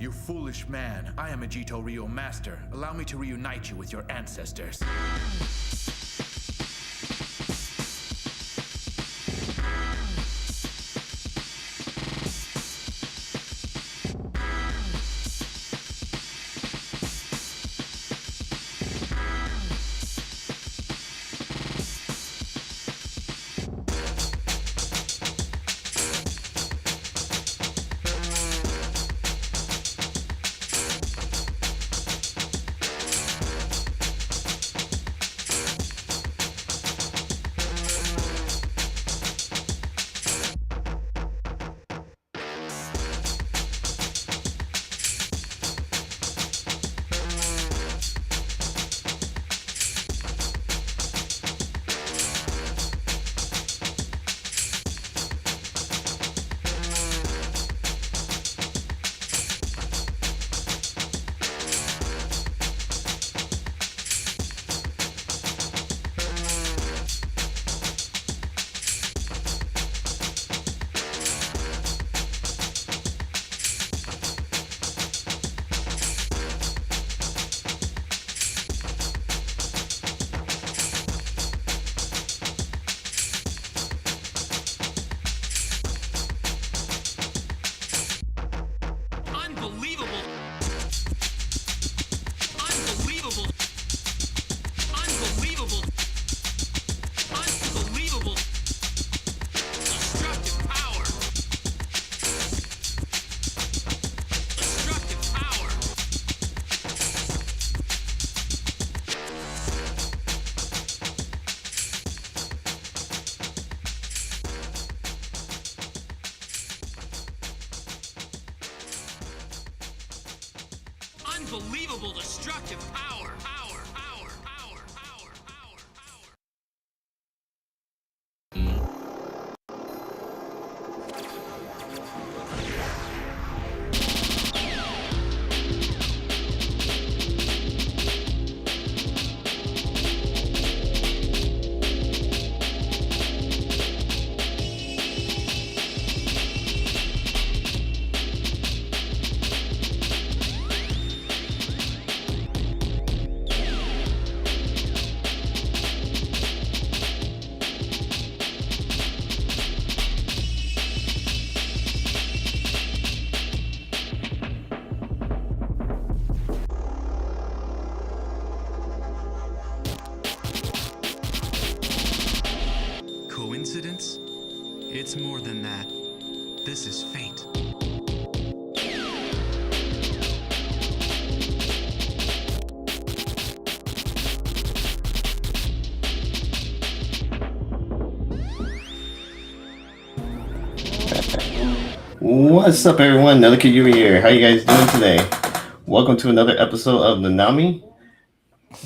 You foolish man, I am a Jito Ryo master. Allow me to reunite you with your ancestors. Unbelievable destructive power. Power, power, power, power, power, power. Coincidence? It's more than that. This is fate. What's up, everyone? Another Kid Yuri here. How you guys doing today? Welcome to another episode of Noonami.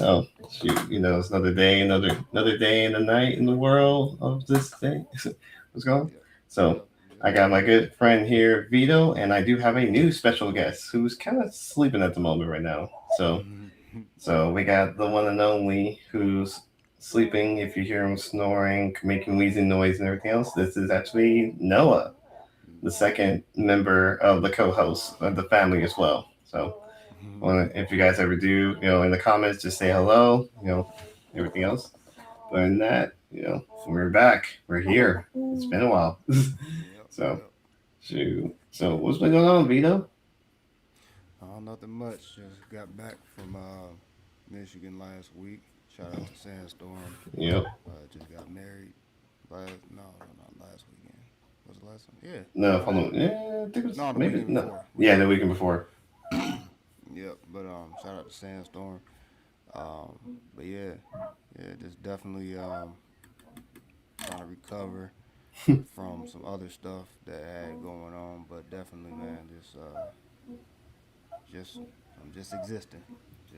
Oh, shoot! It's another day, another day and a night in the world of this thing. What's going on? So, I got my good friend here, Vito, and I do have a new special guest who's kind of sleeping at the moment right now. So we got the one and only who's sleeping. If you hear him snoring, making wheezing noise, and everything else, this is actually Noah, the second member of the co-host of the family as well. So, if you guys ever do, in the comments, just say hello, everything else. But in that, we're back. We're here. It's been a while. So, shoot. So, what's been going on, Vito? Nothing much. Just got back from Michigan last week. Shout out to Sandstorm. Yep. Just got married. Not last weekend. Was it last one? Yeah. No, hold on. Yeah, I think it was The maybe weekend no. before. Yeah, the weekend before. Yep. But shout out to Sandstorm. But yeah, just definitely trying to recover from some other stuff that I had going on. But definitely, man, I'm just existing.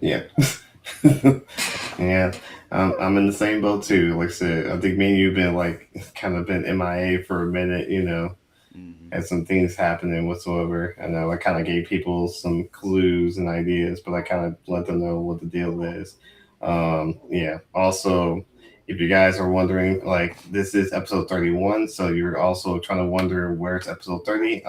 Yeah. Yeah, I'm in the same boat too. Like I said, I think me and you've been kind of been MIA for a minute. Mm-hmm. Had some things happening whatsoever. I know I kind of gave people some clues and ideas, but I kind of let them know what the deal is. Yeah. Also, if you guys are wondering, this is episode 31, so you're also trying to wonder where's episode 30.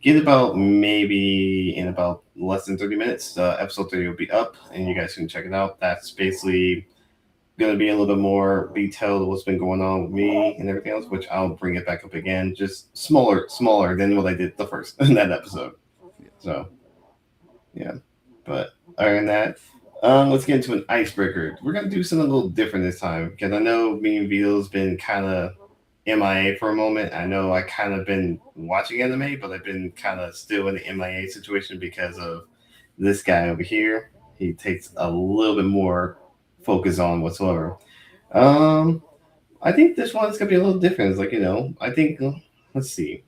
get about maybe in about less than 30 minutes. Episode 30 will be up, and you guys can check it out. That's basically going to be a little bit more detailed of what's been going on with me and everything else, which I'll bring it back up again, just smaller than what I did the first in that episode. Yeah. So yeah, but other than that, let's get into an icebreaker. We're gonna do something a little different this time because I know me and Vito's been kind of MIA for a moment. I know I kind of been watching anime, but I've been kind of still in the MIA situation because of this guy over here. He takes a little bit more focus on whatsoever. Um, I think this one's gonna be a little different. It's like I think let's see.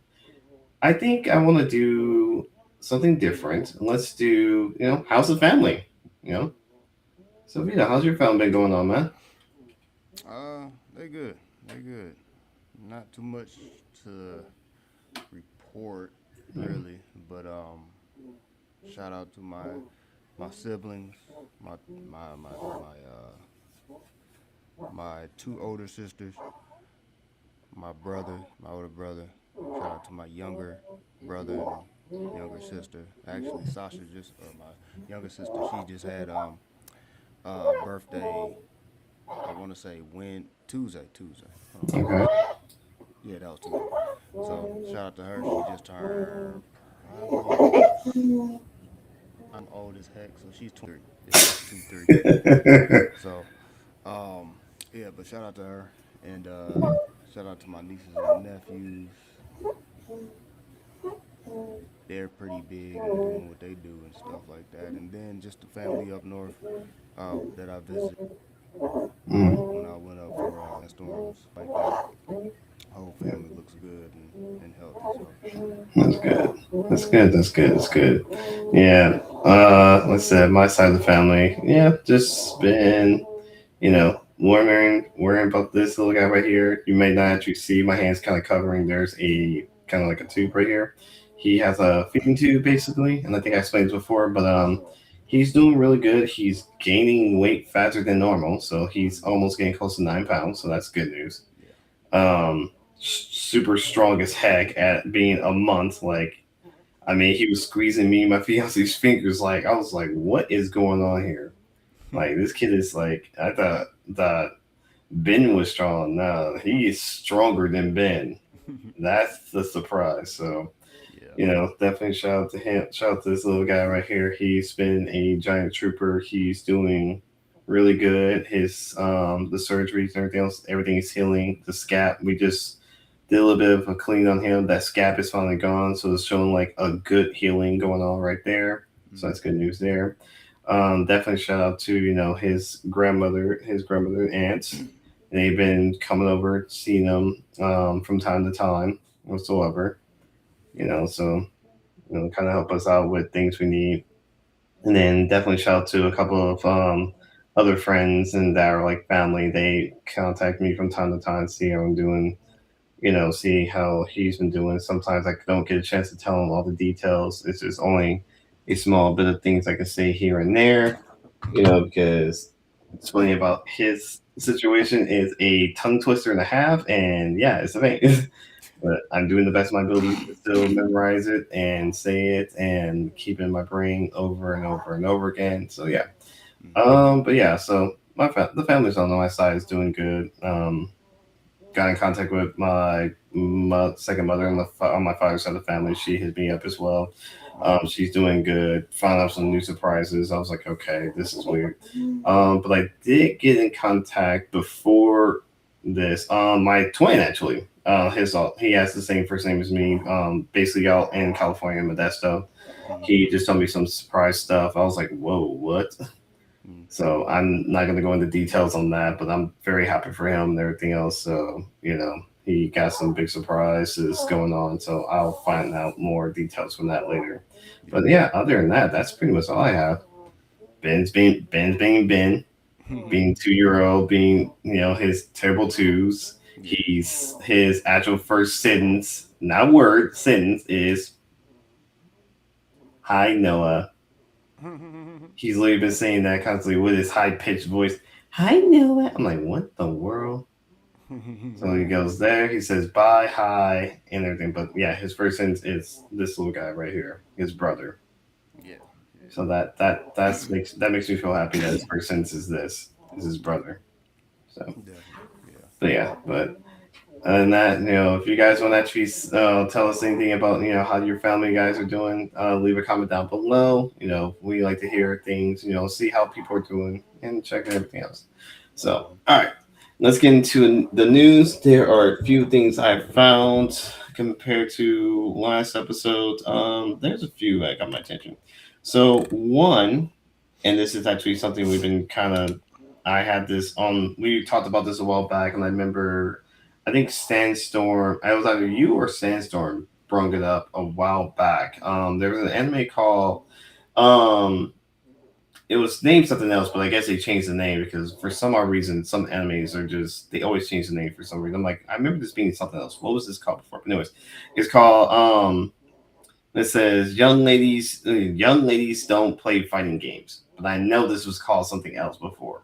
I think I want to do something different. Let's do House of Family. You know, so Vito, how's your family been going on, man? They good. They good. Not too much to report really, but shout out to my siblings, my my two older sisters, my brother, my older brother. Shout out to my younger brother and younger sister. Actually, Sasha just my younger sister. She just had birthday. I want to say when Tuesday. Tuesday. Hold on. Okay. Yeah, that was Tuesday. So shout out to her. She just turned probably. I'm old as heck, so she's 23. Yeah, 23. So yeah, but shout out to her and shout out to my nieces and nephews. They're pretty big and doing what they do and stuff like that. And then just the family up north that I visited Mm, when I went up for storms like that. Whole family looks good and healthy. So that's good. That's good. That's good. That's good. Yeah. Like I said, my side of the family, yeah, just been worrying about this little guy right here. You may not actually see my hands kind of covering. There's a kind of like a tube right here. He has a feeding tube basically, and I think I explained this before, but he's doing really good. He's gaining weight faster than normal, so he's almost getting close to 9 pounds. So that's good news. yeah. Super strong as heck at being a month. Like, I mean, he was squeezing me and my fiance's fingers. Like, I was like, what is going on here? Like, this kid is like, I thought that Ben was strong. No, he is stronger than Ben. That's the surprise. So, Yeah. definitely shout out to him. Shout out to this little guy right here. He's been a giant trooper. He's doing really good. His the surgeries and everything else, everything is healing. The scab, we just did a little bit of a clean on him. That scab is finally gone, so it's showing like a good healing going on right there. So Mm-hmm. that's good news there. Definitely shout out to his grandmother and aunts. They've been coming over, seeing him from time to time whatsoever. So kind of help us out with things we need. And then definitely shout out to a couple of other friends and that are like family. They contact me from time to time, see how I'm doing, see how he's been doing. Sometimes I don't get a chance to tell him all the details. It's just only a small bit of things I can say here and there, because it's funny about his situation is a tongue twister and a half, and yeah, it's a thing. But I'm doing the best of my ability to still memorize it and say it and keep it in my brain over and over and over again. So yeah. Mm-hmm. But yeah, so the family's on my side is doing good. Got in contact with my second mother on my father's side of the family. She hit me up as well. Mm-hmm. She's doing good. Found out some new surprises. I was like, okay, this is weird. But I did get in contact before this. My twin actually. He has the same first name as me. Basically, y'all in California, Modesto. Mm-hmm. He just told me some surprise stuff. I was like, whoa, what? Mm-hmm. So I'm not going to go into details on that, but I'm very happy for him and everything else. So he got some big surprises going on. So I'll find out more details from that later. Yeah. But yeah, other than that, that's pretty much all I have. Ben's being Ben, being 2 year old, being his terrible twos. Yeah. He's his actual first sentence, not word sentence, is "Hi Noah." He's literally been saying that constantly with his high pitched voice. Hi Noah. I'm like, what the world? So he goes there. He says bye, hi, and everything. But yeah, his first sentence is this little guy right here, his brother. Yeah, So that makes me feel happy that his first sentence is his brother. So, definitely. Yeah. but other than that, if you guys want to actually tell us anything about how your family guys are doing, leave a comment down below. We like to hear things. See how people are doing and check everything else. So, Hmm. all right, let's get into the news. There are a few things I found compared to last episode. There's a few that got my attention. So one, and this is actually something we've been kind of. I had this on. We talked about this a while back, and I remember. I think Sandstorm. I was either you or Sandstorm brung it up a while back. There was an anime called. Um, it was named something else, but I guess they changed the name because for some odd reason, some animes are just they always change the name for some reason. I'm like, I remember this being something else. What was this called before? But anyways, it's called it says young ladies don't play fighting games. But I know this was called something else before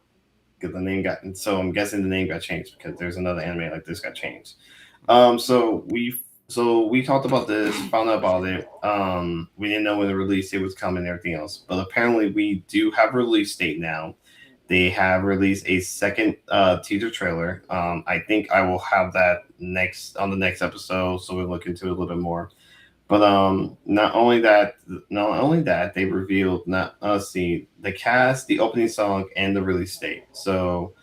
because the name got. So I'm guessing the name got changed because there's another anime like this got changed. So we talked about this, found out about it. We didn't know when the release date was coming and everything else, but apparently we do have a release date now. They have released a second teaser trailer. I think I will have that next on the next episode, so we'll look into it a little bit more. But not only that, they revealed not see the cast, the opening song, and the release date. So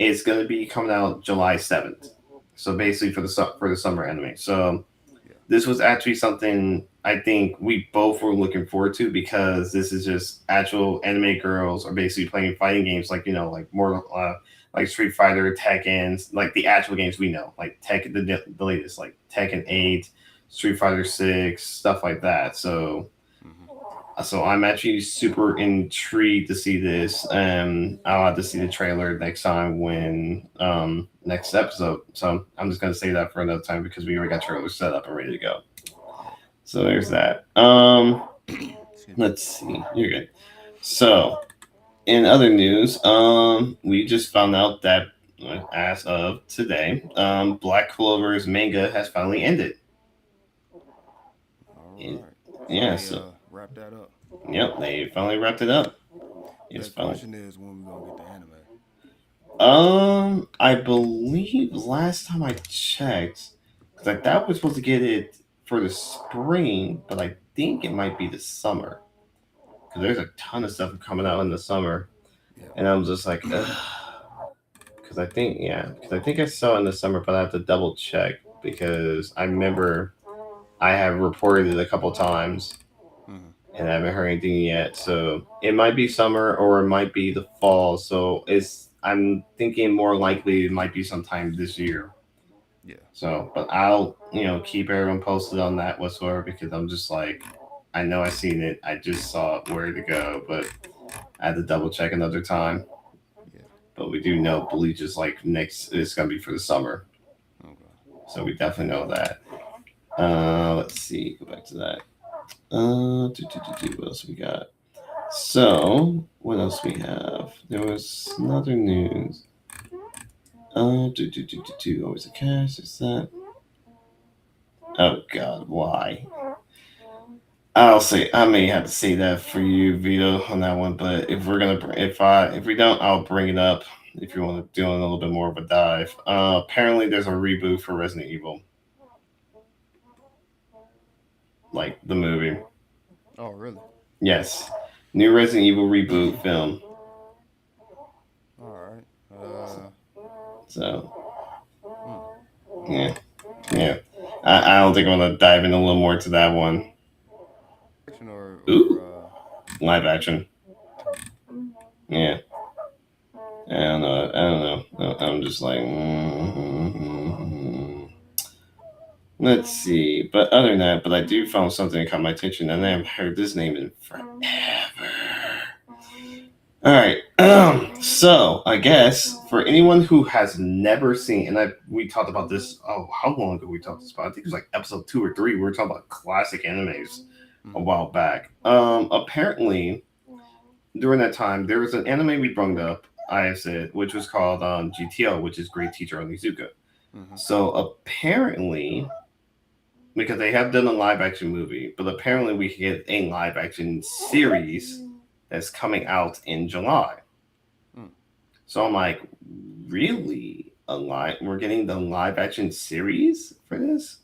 it's going to be coming out July 7th. So basically for the summer anime. So Yeah. this was actually something I think we both were looking forward to because this is just actual anime girls are basically playing fighting games like like more like Street Fighter, Tekken, like the actual games we know, like Tekken the latest like Tekken 8, Street Fighter 6, stuff like that. So Hmm. I'm actually super intrigued to see this. I'll have to see the trailer next time when next episode. So I'm just gonna say that for another time because we already got trailers set up and ready to go. Yeah. So there's that. Excuse me. Let's see. You're good. So in other news, we just found out that as of today, Black Clover's manga has finally ended. All It, right. So yeah. they So wrapped that up. yep, they finally wrapped it up. It's The finally. question is when we gonna get the anime. I believe last time I checked, because I thought we are supposed to get it for the spring, but I think it might be the summer. Because there's a ton of stuff coming out in the summer, Yeah. and I'm just like, ugh. Because I think I saw it in the summer, but I have to double check because I remember I have reported it a couple times, Hmm. and I haven't heard anything yet. So it might be summer or it might be the fall. So I'm thinking more likely it might be sometime this year. Yeah. So, but I'll keep everyone posted on that whatsoever because I'm just like I know I seen it. I just saw it where to go, but I had to double check another time. Yeah. But we do know Bleach is like next. It's gonna be for the summer, Okay. so we definitely know that. Let's see. Go back to that. What else we got? So, what else we have? There was another news. Always a cash. Is that? Oh God, why? I'll say I may have to say that for you, Vito, on that one. But if we don't, I'll bring it up if you want to do a little bit more of a dive. Apparently, there's a reboot for Resident Evil, like the movie. Oh, really? Yes, new Resident Evil reboot film. All right. So Hmm. yeah, yeah. I don't think I'm gonna dive in a little more to that one. Action or Ooh, live action. hmm. Yeah, I don't know. I don't know. I'm just like, let's see. But other than that, but I do found something that caught my attention, and I haven't heard this name in forever. All right. So I guess for anyone who has never seen, and we talked about this. Oh, how long ago we talked this about? I think it was like episode 2 or 3. We were talking about classic animes a Hmm. while back. Apparently during that time there was an anime we brought up. I said, which was called GTO, which is Great Teacher Onizuka. Mm-hmm. So apparently, because they have done a live action movie, but apparently we can get a live action series that's coming out in July. Mm. So I'm like, really? We're getting the live action series for this?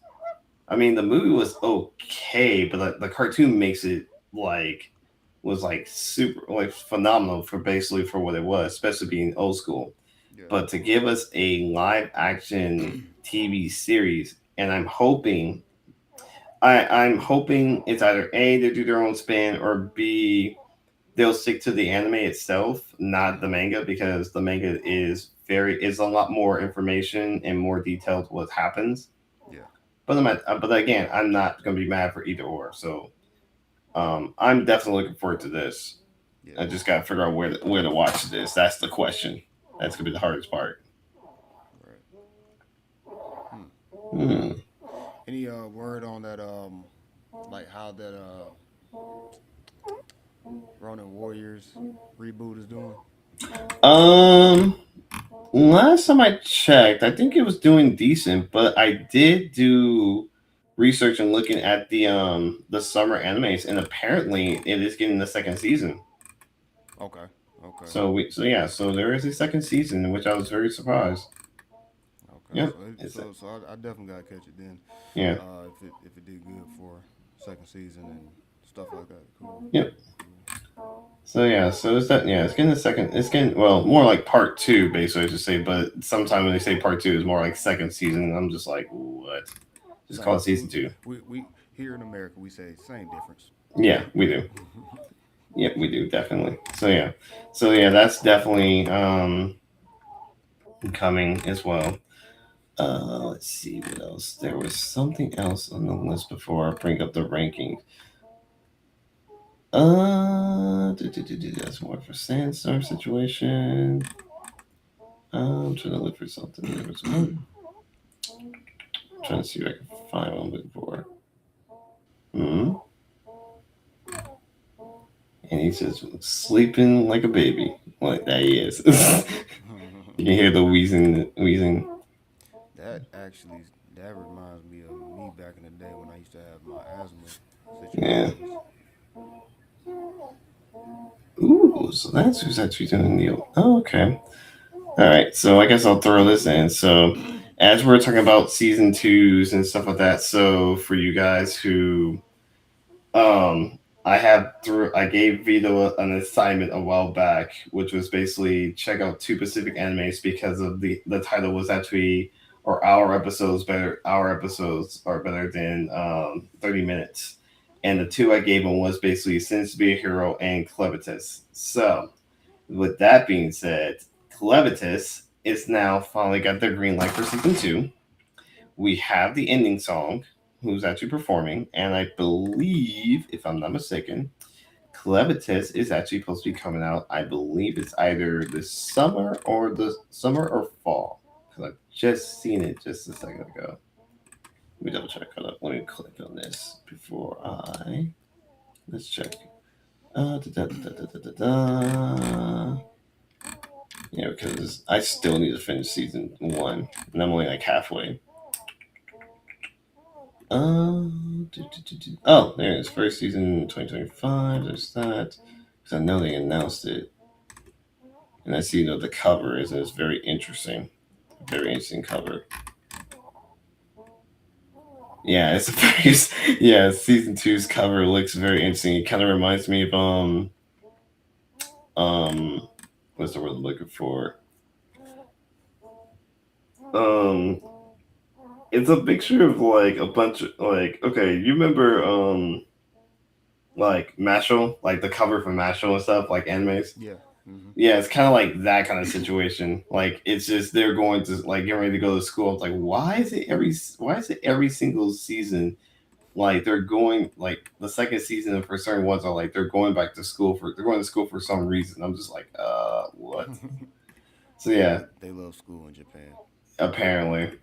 I mean, the movie was okay, but the cartoon makes it like was like super like phenomenal for basically for what it was, especially being old school. Yeah. But to give us a live action TV series, and I'm hoping it's either A, they do their own spin, or B, they'll stick to the anime itself, not the Mm-hmm. manga, because the manga is a lot more information and more detailed what happens. Yeah. But again, I'm not gonna be mad for either or. So I'm definitely looking forward to this. Yeah. I just gotta figure out where to watch this. That's the question. That's gonna be the hardest part. Right. Hmm. Hmm. Any word on that? Like how that Ronin Warriors reboot is doing? Um, Last time I checked, I think it was doing decent, but I did do research and looking at the summer animes, and apparently it is getting the second season. Okay. Okay. So there is a second season, in which I was very surprised. Okay. Yep, So it's I definitely gotta catch it then. yeah, If it did good for second season and stuff like that. Cool. yep. Cool. So it's that yeah, it's getting the second. It's getting well more like part two, basically I should say. But sometimes when they say part two, it's more like second season. And I'm just like, what? Just call Same. it season two. We here in America we say same difference. Yeah, we do. Yep, we do definitely. So yeah, that's definitely coming as well. Let's see what else. There was something else on the list before I bring up the rankings. That's more for Sandstorm situation. I'm trying to look for something. There was one. Trying to see if I can find what I'm looking for. Hmm. And he says, sleeping like a baby. Like that he is. You can hear the wheezing. That actually that reminds me of me back in the day when I used to have my asthma Yeah. situations. Ooh, so that's who's actually doing the. Oh, okay. All right. So I guess I'll throw this in. So as we're talking about season twos and stuff like that, so for you guys who Um, I gave Vito an assignment a while back, which was basically check out two Pacific animes because of the title was actually or our episodes are better than 30 minutes. And the two I gave him was basically Sins to be a Hero and Clevitus. So with that being said, Clevitus is now finally got their green light for season two. We have the ending song, who's actually performing, and I believe, if I'm not mistaken, Clevitis is actually supposed to be coming out. I believe it's either the summer or fall. Because I've just seen it just a second ago. Let me double check. Hold up. Let me click on this before I let's check. Da, da, da, da, da, da, da. Yeah, because I still need to finish season one, and I'm only like halfway. Oh, there it is. First season 2025. There's that. Because I know they announced it. And I see, the cover is, and it's very interesting. Very interesting cover. Yeah, it's a very, yeah, season two's cover looks very interesting. It kind of reminds me of, um, what's the word I'm looking for? Um, it's a picture of like a bunch of, like, okay, you remember, like Mashal, like the cover for Mashal and stuff, like animes. Yeah. Mm-hmm. Yeah, it's kind of like that kind of situation. Like it's just they're going to like get ready to go to school. It's like why is it every single season like they're going like the second season for certain ones are like they're going to school for some reason. I'm just like what? So yeah, They love school in Japan. apparently.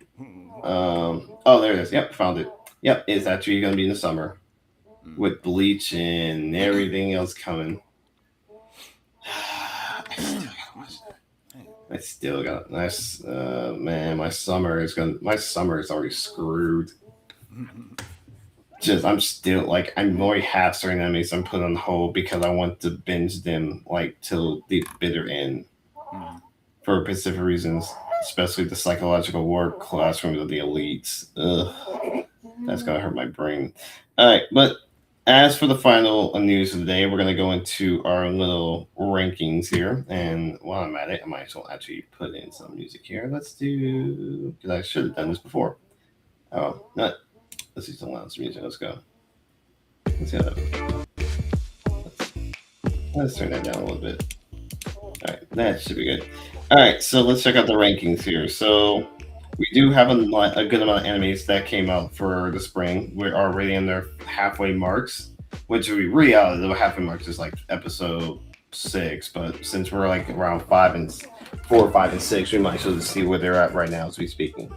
Oh, there it is. Yep, found it. Yep, it's actually going to be in the summer Mm. with Bleach and everything else coming. I still gotta watch that. I still got nice. Man, my summer is already screwed. I'm still like I'm already half certain enemies I'm put on hold because I want to binge them like till the bitter end for specific reasons, especially the psychological war classrooms of the elites. Ugh, that's gonna hurt my brain. All right, but as for the final news of the day, we're gonna go into our little rankings here, and while I'm at it, I might as well actually put in some music here. Let's do because I should have done this before. Oh, not. Let's do some loud music. Let's go. Let's see how that. Let's turn that down a little bit. All right, that should be good. All right, so let's check out the rankings here. So we do have a good amount of animes that came out for the spring. We're already in their halfway marks, which we really out of the halfway marks is like episode 6. But since we're like around 4, 5, and 6, we might as well just see where they're at right now as we speaking.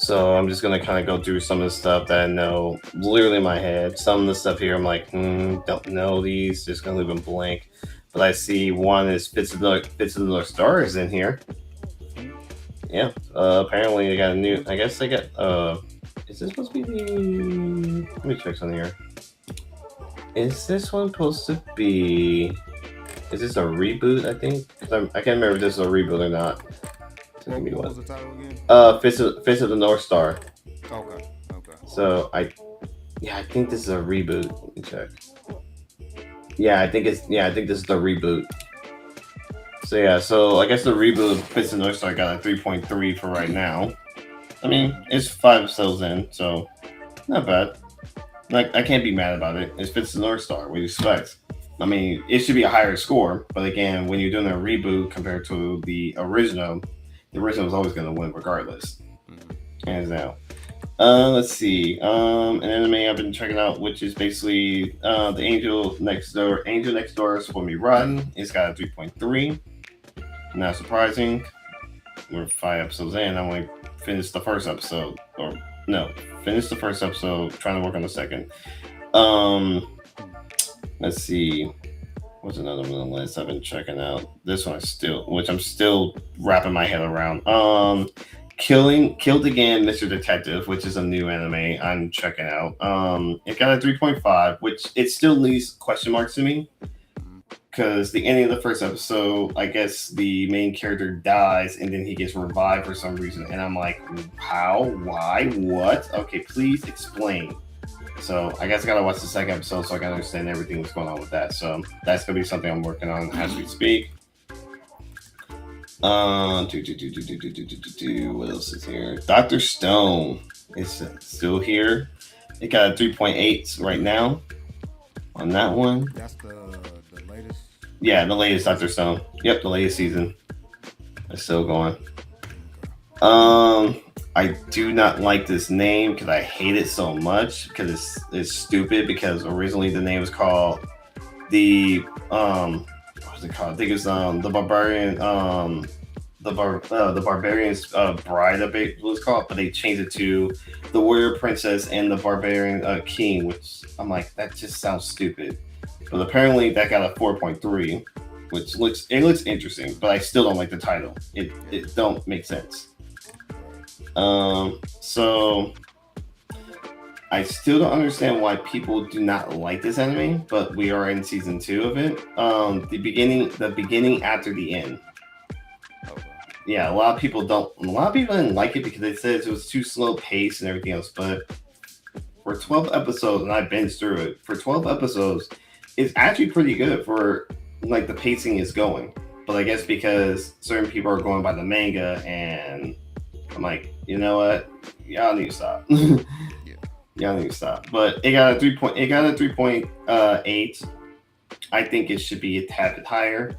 So I'm just gonna kind of go through some of the stuff that I know literally in my head. Some of the stuff here I'm like, don't know these. Just gonna leave them blank. But I see one is Fits of the North Star is in here. Yeah. Apparently they got a new. I guess they got. Is this supposed to be the? Let me check something here. Is this one supposed to be? Is this a reboot? I think. I can't remember if this is a reboot or not. What was the title again? Fist of the North Star. Okay. So I think this is a reboot. Let me check. I think this is the reboot. So I guess the reboot of Fist of the North Star got a 3.3 for right now. I mean, it's 5 episodes in, so not bad. Like I can't be mad about it. It's Fist of the North Star. What do you expect? I mean, it should be a higher score, but again, when you're doing a reboot compared to the original was always going to win regardless. Hands down. Let's see. An anime I've been checking out, which is basically the Angel Next Door. Angel Next Door is for me rotten. It's got a 3.3. Not surprising. We're 5 episodes in. I only finished the first episode, finished the first episode. Trying to work on the second. Let's see. What's another one on the list I've been checking out? This one which I'm still wrapping my head around. Killed Again, Mr. Detective, which is a new anime I'm checking out. It got a 3.5, which it still leaves question marks to me. Because the ending of the first episode, I guess the main character dies and then he gets revived for some reason. And I'm like, how? Why? What? Okay, please explain. So I guess I gotta watch the second episode so I can understand everything that's going on with that. So that's gonna be something I'm working on as we speak. What else is here? Dr. Stone is still here. It got a 3.8 right now on that one. That's the latest. Yeah, the latest Dr. Stone. Yep, the latest season. It's still going. I do not like this name because I hate it so much because it's stupid because originally the name was called the what was it called? I think it's the Barbarian the Barbarian's Bride, I think it was called, but they changed it to the Warrior Princess and the Barbarian King, which I'm like, that just sounds stupid. But apparently that got a 4.3, which looks interesting, but I still don't like the title. It don't make sense. So I still don't understand why people do not like this anime, but we are in season 2 of it. The beginning after the end. Yeah, a lot of people didn't like it because they said it was too slow paced and everything else. But for 12 episodes, and I binged through it, for 12 episodes, it's actually pretty good for like the pacing is going. But I guess because certain people are going by the manga, and I'm like, you know what, y'all need to stop. Y'all need to stop. But it got a 3.8. I think it should be a tad bit higher,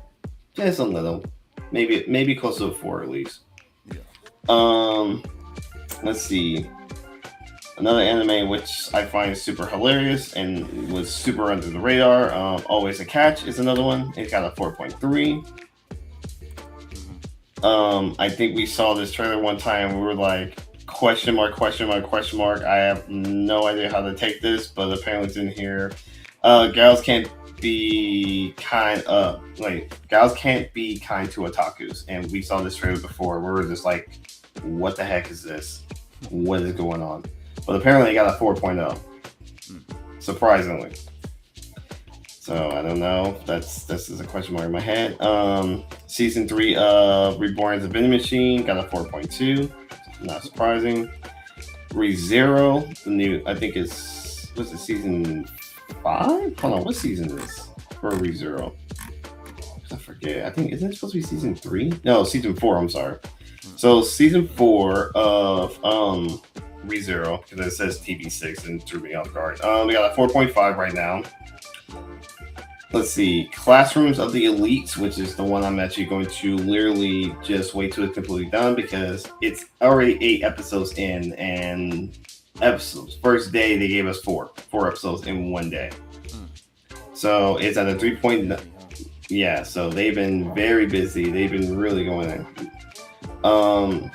just a little. Maybe close to a 4 at least. Yeah. Let's see. Another anime which I find super hilarious and was super under the radar. Always a Catch is another one. It got a 4.3. I think we saw this trailer one time. We were like, question mark. I have no idea how to take this, but apparently it's in here. Girls can't be kind to otakus, and we saw this trailer before. We were just like, what the heck is this? What is going on? But apparently, it got a 4.0. Surprisingly. So I don't know. This is a question mark in my head. Season 3 of Reborn as a Vending Machine got a 4.2. Not surprising. ReZero, the new, I think it's, what's it, season 5? Hold on, what season is this for ReZero? I forget. I think, isn't it supposed to be season 3? No, season 4, I'm sorry. So season 4 of ReZero, because it says TV6 and threw me off guard. We got a 4.5 right now. Let's see, Classrooms of the Elites, which is the one I'm actually going to literally just wait till it's completely done because it's already 8 episodes in, and first day they gave us 4 episodes in one day. So it's at a 3.9. Yeah, so they've been very busy. They've been really going in.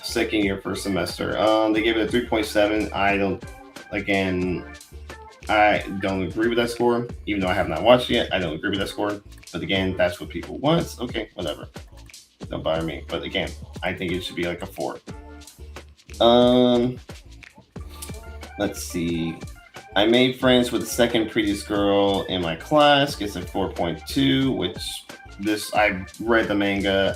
Second year, first semester. They gave it a 3.7. I don't agree with that score, even though I have not watched it yet. I don't agree with that score. But again, that's what people want. Okay, whatever. Don't bother me. But again, I think it should be like a 4. Let's see. I made friends with the second prettiest girl in my class. Gets a 4.2, which I read the manga.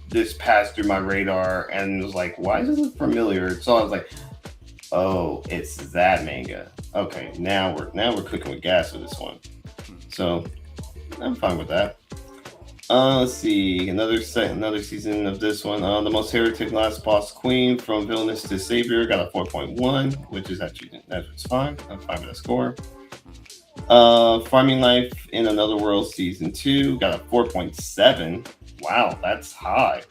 This passed through my radar and was like, why does it look familiar? So I was like, oh, it's that manga. Okay, now we're cooking with gas with this one. So I'm fine with that. Let's see, another season of this one. The Most Heretic Last Boss Queen, from Villainous to Savior, got a 4.1, which is actually that's fine. I'm fine with that score. Farming Life in Another World season 2 got a 4.7. Wow, that's high.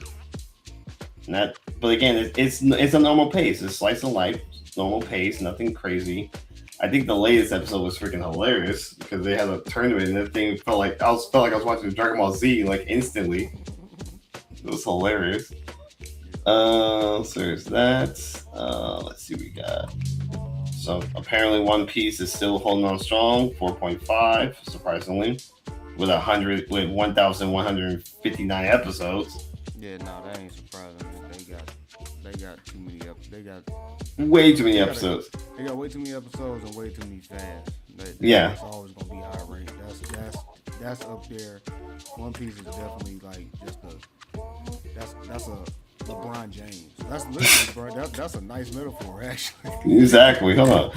But again, it's a normal pace. It's slice of life, normal pace, nothing crazy. I think the latest episode was freaking hilarious because they had a tournament and that thing felt like I was watching Dragon Ball Z like instantly. It was hilarious. So there's that. Let's see what we got. So apparently One Piece is still holding on strong, 4.5, surprisingly, with 1,159 episodes. Yeah, no, that ain't surprising. They got too many way too many episodes. They got way too many episodes and way too many fans. Yeah, it's always gonna be high rated. That's up there. One Piece is definitely like that's a LeBron James. That's literally, bro. That's a nice metaphor, actually. Exactly. Hold on.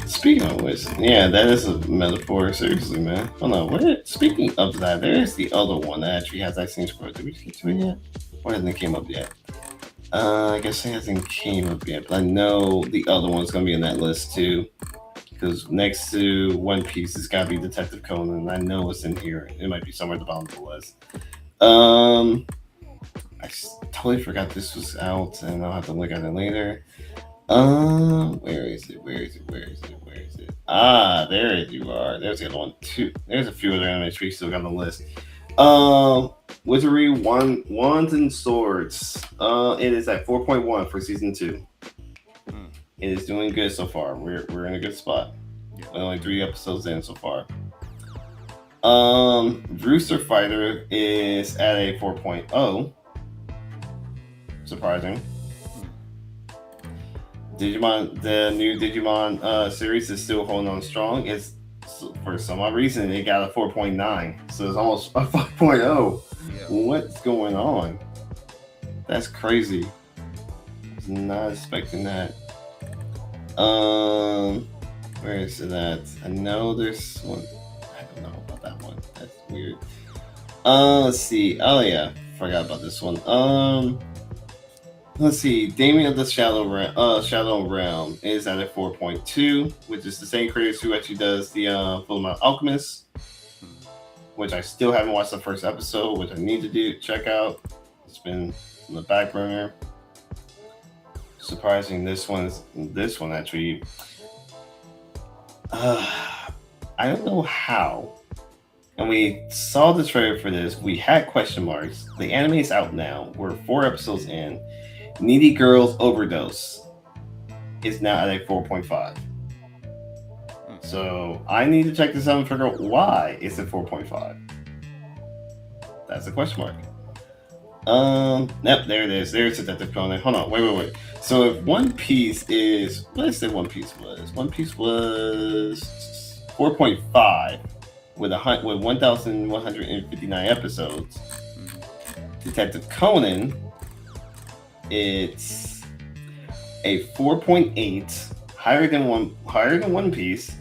Speaking of which, yeah, that is a metaphor. Seriously, man. Hold on. Speaking of that, there is the other one that actually has that same score. Did we get to it yet? Or hasn't it came up yet? I guess it hasn't came up yet, but I know the other one's gonna be in that list too. Because next to One Piece, it's gotta be Detective Conan. I know it's in here. It might be somewhere at the bottom of the list. I totally forgot this was out, and I'll have to look at it later. Where is it? Ah, there you are. There's the other one too. There's a few other animes we still got on the list. Wizardry Wands and Swords. It is at 4.1 for season 2. It is doing good so far. We're in a good spot. Only 3 episodes in so far. Rooster Fighter is at a 4.0. Surprising. Digimon, the new Digimon series is still holding on strong. It's for some odd reason it got a 4.9, so it's almost a 5.0. Yeah. What's going on? That's crazy. I was not expecting that. Where is it at? I know there's one. I don't know about that one. That's weird. Let's see. Oh yeah, forgot about this one. Let's see. Damien of the Shadow Realm is at a 4.2, which is the same creator who actually does the Fullmetal Alchemist, which I still haven't watched the first episode, which I need to check out. It's been on the back burner. Surprising, this one actually. I don't know how. And we saw the trailer for this. We had question marks. The anime is out now. We're 4 episodes in. Needy Girls Overdose is now at a 4.5. So I need to check this out and figure out why it's at 4.5. That's a question mark. Yep, there it is. There's Detective Conan. Hold on, wait. So if One Piece is, what did I say One Piece was? One Piece was 4.5 with 1,159 episodes. Detective Conan, it's a 4.8, higher than One Piece,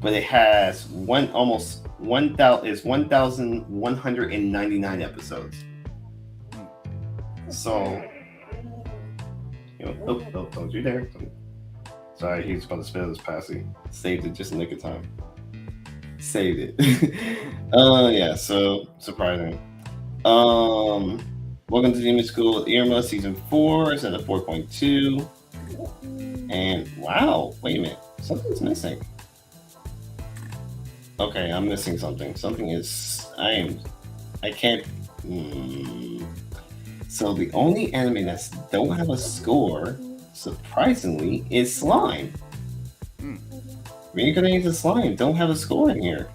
but it has 1,199 episodes. So, don't you dare. Sorry, he's about to spill his passy. Saved it just in the nick of time. Saved it. Yeah, so surprising. Welcome to Demon School with Irma, season 4. It's at a 4.2. And wow, wait a minute, something's missing. Okay, I'm missing something. I can't. So the only anime that don't have a score, surprisingly, is Slime. Reincarnated to Slime don't have a score in here.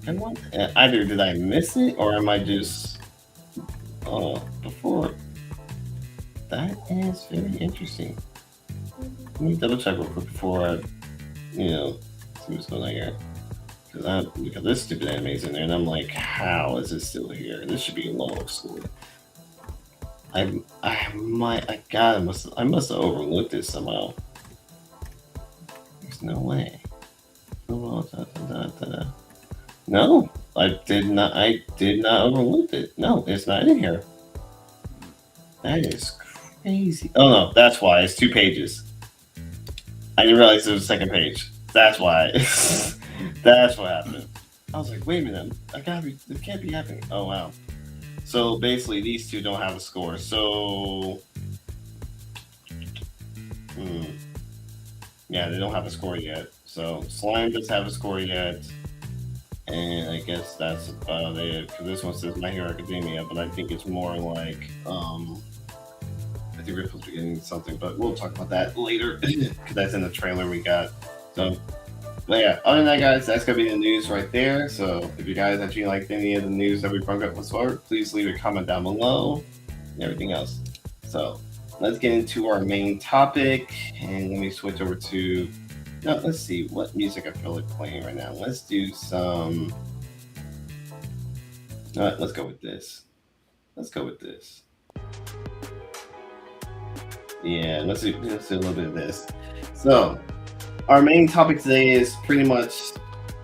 Either did I miss it or am I just before? That is very interesting. Let me double check real quick before I, see what's going on here. Because this stupid anime is in there, and I'm like, how is it still here? This should be a low score. I must have overlooked it somehow. There's no way. No, I did not overlook it. No, it's not in here. That is crazy. Oh no, that's why. It's 2 pages. I didn't realize there was a second page. That's why. That's what happened. I was like, wait a minute. It can't be happening. Oh wow. So basically these two don't have a score. So yeah, they don't have a score yet. So Slime does have a score yet. And I guess that's about it. Because this one says My Hero Academia, but I think it's more like I think we're supposed to be getting something, but we'll talk about that later because that's in the trailer we got. So, but yeah, other than that, guys, that's gonna be the news right there. So if you guys actually liked any of the news that we brought up whatsoever, please leave a comment down below and everything else. So let's get into our main topic, and let me switch over to. No, let's see what music I feel like playing right now. Let's do some. All right, let's go with this. Yeah, let's do a little bit of this. So, our main topic today is pretty much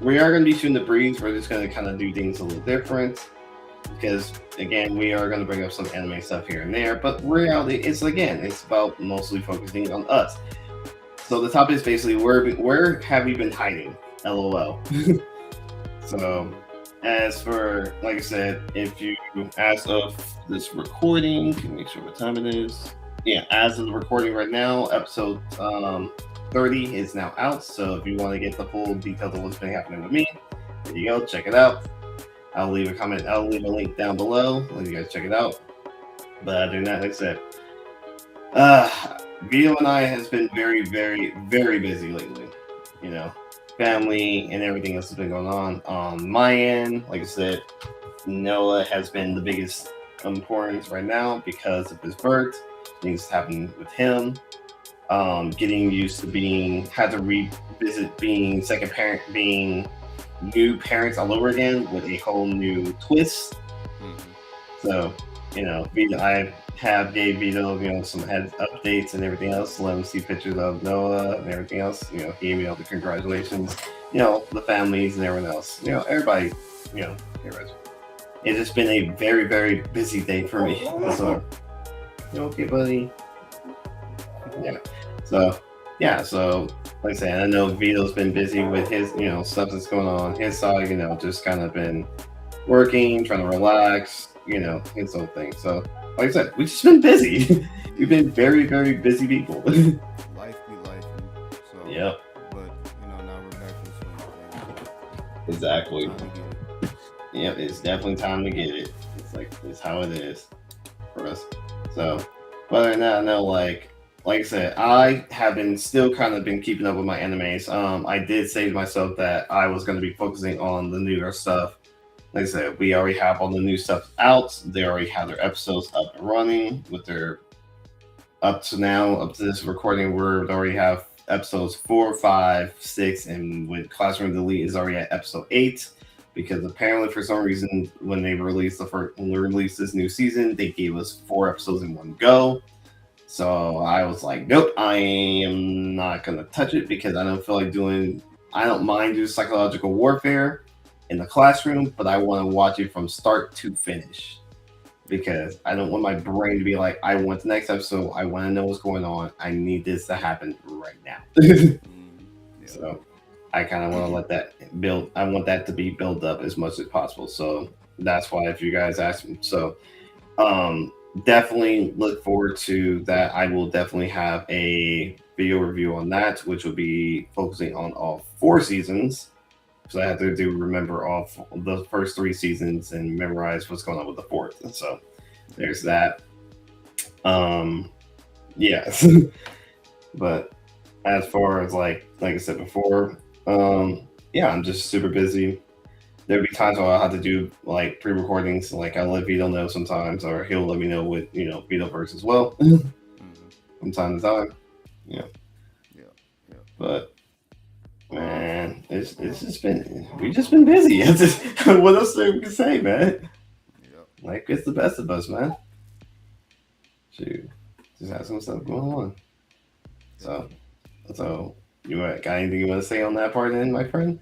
we are going to be shooting the breeze. We're just going to kind of do things a little different because, again, we are going to bring up some anime stuff here and there. But reality, it's about mostly focusing on us. So the topic is basically where have you been hiding? LOL. So, as for, like I said, if you, as of this recording, let me make sure what time it is. Yeah, as of the recording right now, episode 30 is now out. So if you want to get the full details of what's been happening with me, there you go, check it out. I'll leave a link down below, let you guys check it out. But other than that, like I said, Vito and I has been very, very, very busy lately. Family and everything else has been going on my end. Like I said, Noah has been the biggest importance right now because of his birth. Things happening with him. Getting used to had to revisit being second parent, being new parents all over again with a whole new twist. So, Vito, I gave Vito, some head updates and everything else. Let him see pictures of Noah and everything else. He gave me all the congratulations. The families and everyone else. Everybody. Everybody. It's just been a very, very busy day for me. So, okay, buddy. Yeah. So, like I said, I know Vito's been busy with his, stuff that's going on his side. Just kind of been working, trying to relax. His whole thing. So, like I said, we've just been busy. We've been very, very busy people. Life be life. So, yep. But, now we're back in swing. Exactly. Yep, it's definitely time to get it. It's how it is for us. So, but other than that, I know, like I said, I have been still kind of been keeping up with my animes. I did say to myself that I was going to be focusing on the newer stuff. Like I said, we already have all the new stuff out. They already have their episodes up and running with their up to now, up to this recording, we already have episodes 4, 5, 6, and with Classroom Delete is already at episode 8. Because apparently, for some reason, when they released this new season, they gave us 4 episodes in one go. So I was like, nope, I am not gonna touch it because I don't feel like doing. I don't mind doing psychological warfare in the classroom, but I want to watch it from start to finish because I don't want my brain to be like, I want the next episode. I want to know what's going on. I need this to happen right now. So I kind of want to let that build. I want that to be built up as much as possible. So that's why if you guys ask me, so definitely look forward to that. I will definitely have a video review on that, which will be focusing on all 4 seasons. So I have to remember all the first 3 seasons and memorize what's going on with the 4th. And so there's that. Yes. But as far as like I said before, yeah, I'm just super busy. There'll be times where I'll have to do like pre-recordings. Like I'll let Vito know sometimes, or he'll let me know with Vito verse as well from time to time. Yeah. But man, it's just been we've just been busy. What else do we can say, man? Like it's the best of us, man. Shoot, just have some stuff going on. So you got anything you want to say on that part, then, my friend?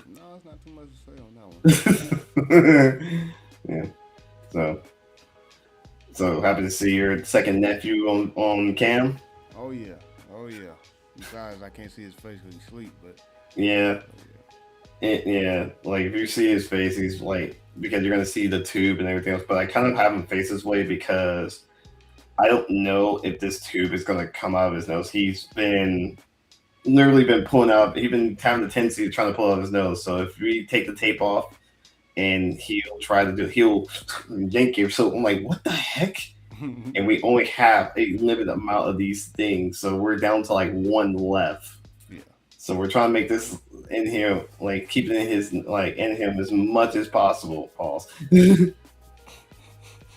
No, it's not too much to say on that one. Yeah. So happy to see your second nephew on cam. Oh yeah. Besides, I can't see his face because he's asleep, but yeah. Like if you see his face, he's like, because you're gonna see the tube and everything else. But I kind of have him face this way because I don't know if this tube is gonna come out of his nose. He's literally been pulling out. He's been having the tendency to try to pull out his nose. So if we take the tape off, and he'll yank it. So I'm like, what the heck? And we only have a limited amount of these things, so we're down to like 1 left. Yeah. So we're trying to make this in here, like keep it in him as much as possible. Pause.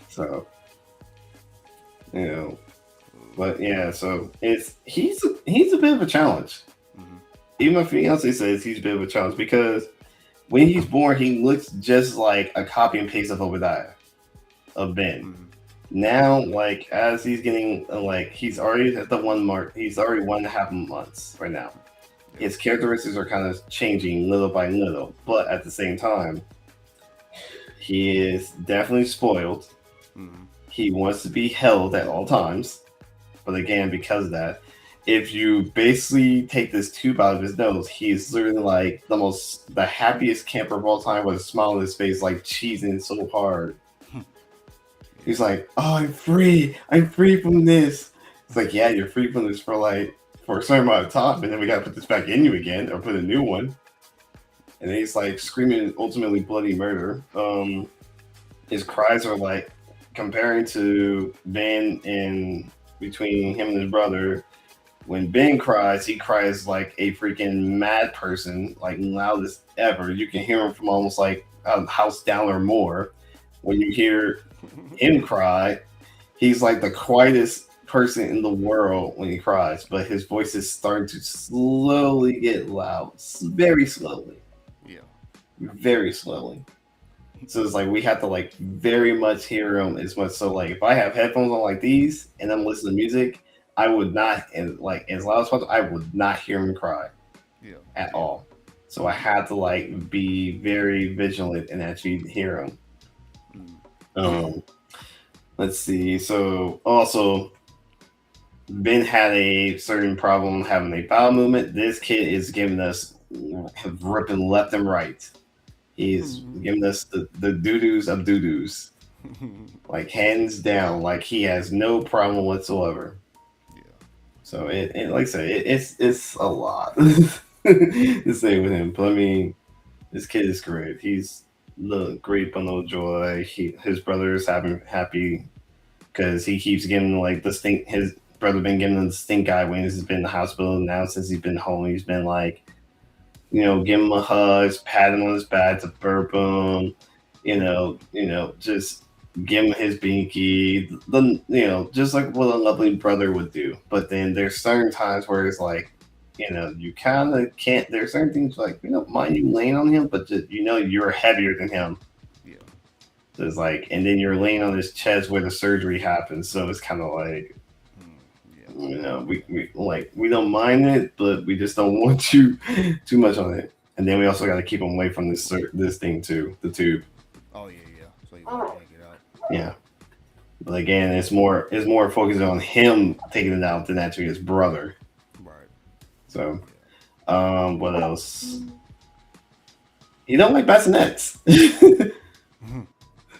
So, but yeah, so he's a bit of a challenge. Even my fiance says he's a bit of a challenge because when he's born, he looks just like a copy and paste of Obadiah, of Ben. Now, like as he's getting he's already at the 1 mark. He's already 1.5 months right now. His characteristics are kind of changing little by little, but at the same time, he is definitely spoiled. He wants to be held at all times, but again, because of that, if you basically take this tube out of his nose, he's literally like the happiest camper of all time with a smile on his face, like cheesing so hard. He's like, "Oh, I'm free from this." It's like, yeah, you're free from this for a certain amount of time, and then we gotta put this back in you again, or put a new one. And then he's like screaming ultimately bloody murder. His cries are like comparing to Ben and between him and his brother. When Ben cries, he cries like a freaking mad person, like loudest ever. You can hear him from almost like a house down or more. When you hear him cry, he's like the quietest person in the world when he cries, but his voice is starting to slowly get loud, very slowly. Very slowly. So it's like we have to like very much hear him as much. So like if I have headphones on like these and I'm listening to music, I would not, and like as loud as possible, I would not hear him cry at all. So I had to like be very vigilant and actually hear him. Let's see. So also, Ben had a certain problem having a bowel movement. This kid is giving us ripping left and right. He's giving us the doo-doos of doo-doos. Like hands down, like he has no problem whatsoever. So it like I said, it's a lot to say with him. But I mean, this kid is great. He's the great bundle of joy. His brother is happy because he keeps getting like his brother been giving him the stink eye when he's been in the hospital. Now since he's been home, he's been like, give him a hug, pat him on his back to burp him, just give him his binky, just like what a lovely brother would do. But then there's certain times where it's like, you kind of can't. There's certain things like, mind you laying on him, but just, you're heavier than him. Yeah. So it's like, and then you're laying on his chest where the surgery happens. So it's kind of like, we don't mind it, but we just don't want you too much on it. And then we also got to keep him away from this thing too, the tube. Oh yeah. So you can take it out. Yeah. But again, it's more focused on him taking it out than actually his brother. Right. So, what else? He don't like bassinets.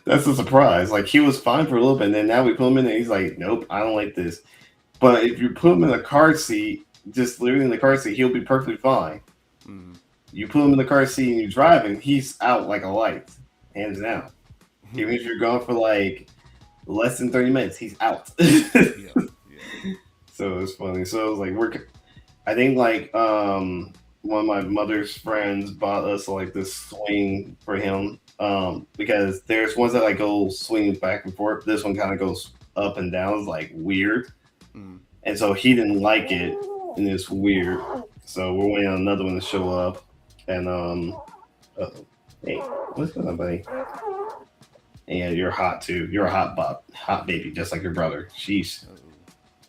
That's a surprise. Like, he was fine for a little bit, and then now we put him in and he's like, nope, I don't like this. But if you put him in a car seat, just literally in the car seat, he'll be perfectly fine. Mm-hmm. You put him in the car seat and you're driving, he's out like a light, hands down. Even if you're going for like less than 30 minutes, he's out. Yeah. So it's funny. So it was like I think like one of my mother's friends bought us like this swing for him. Because there's ones that like go swinging back and forth. This one kind of goes up and down. It's like weird. Mm. And so he didn't like it, and it's weird. So we're waiting on another one to show up. And hey, what's going on, buddy? And you're hot too. You're a hot baby, just like your brother. Sheesh.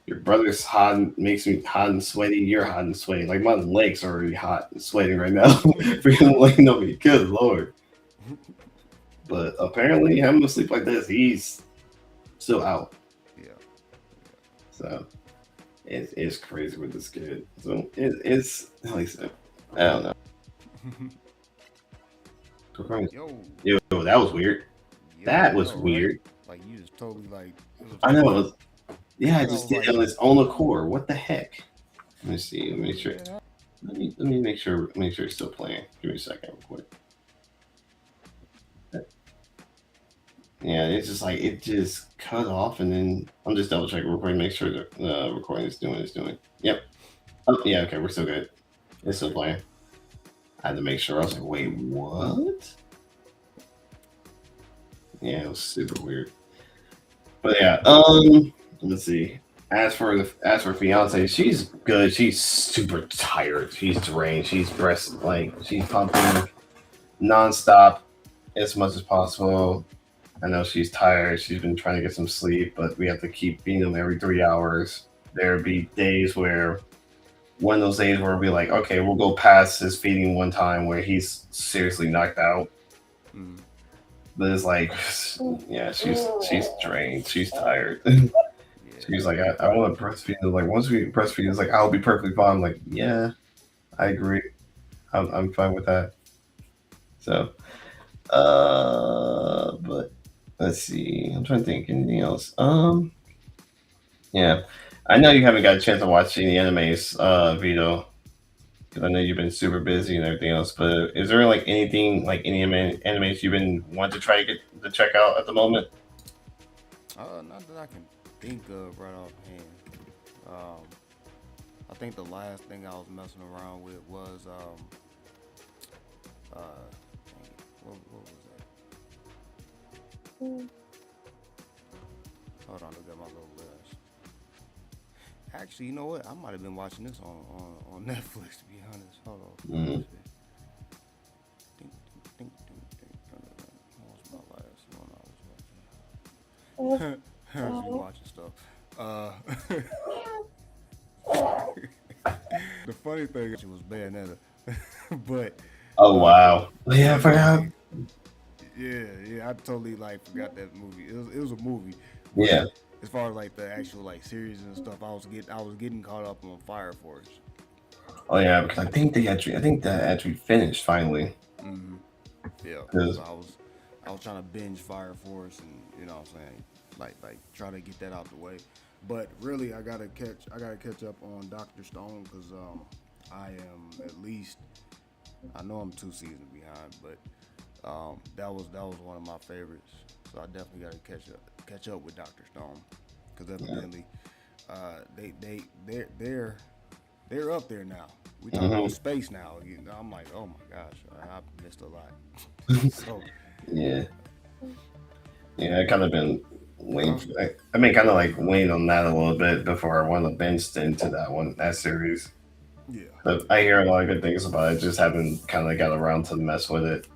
Your brother's hot and makes me hot and sweaty. You're hot and sweaty. Like my legs are already hot and sweating right now. For him laying on me. Good lord. But apparently having to sleep like this, he's still out. Yeah. So it's crazy with this kid. So it's at least I don't know. Yo, that was weird. That was weird. Like you just totally like. I know. I just did it on its own accord. What the heck? Let me see. Let me make sure. Let me make sure. Make sure it's still playing. Give me a second, real quick. Yeah, it's just like it just cut off, and then I'm just double checking real quick, make sure the recording is doing what it's doing. Yep. Oh yeah, okay, we're still good. It's still playing. I had to make sure. I was like, wait, what? Yeah, it was super weird. But yeah, let's see. As for fiance, she's good. She's super tired. She's drained. She's she's pumping nonstop as much as possible. I know she's tired. She's been trying to get some sleep, but we have to keep feeding him every 3 hours. There'll be days where one of those days where we'll be like, okay, we'll go past his feeding one time where he's seriously knocked out. Mm. But it's like, yeah, she's drained. She's tired. She's like, I want to breastfeed. Like, once we breastfeed, it's like, I'll be perfectly fine. I'm like, yeah, I agree. I'm fine with that. So, but let's see. I'm trying to think anything else. Yeah, I know you haven't got a chance to watch any animes, Vito, because I know you've been super busy and everything else. But is there like anything, like any animes you've been wanting to try to check out at the moment? Not that I can think of right offhand. I think the last thing I was messing around with was what was that? Hold on, look at my little list. Actually, you know what? I might have been watching this on Netflix, to be honest. Hold on. Mm-hmm. What was my last one I was watching? I was watching stuff. The funny thing was Bayonetta. But oh wow, yeah, I forgot. Yeah, I totally forgot that movie. It was a movie. Yeah. As far as the actual series and stuff, I was getting caught up on Fire Force. Oh yeah, because I think that actually finished finally. Mm-hmm. Yeah. So I was trying to binge Fire Force, and you know what I'm saying, like try to get that out the way. But really, I gotta catch up on Dr. Stone, because I am at least, I know I'm 2 seasons behind, but that was one of my favorites. So I definitely gotta catch up with Dr. Stone, because evidently They're up there now. We talking about space now. I'm like, oh my gosh, I missed a lot. So Yeah, yeah. I kind of been waiting. I've been kind of like waiting on that a little bit before I want to bench into that series. yeah. But I hear a lot of good things about it. Just haven't kind of got around to mess with it.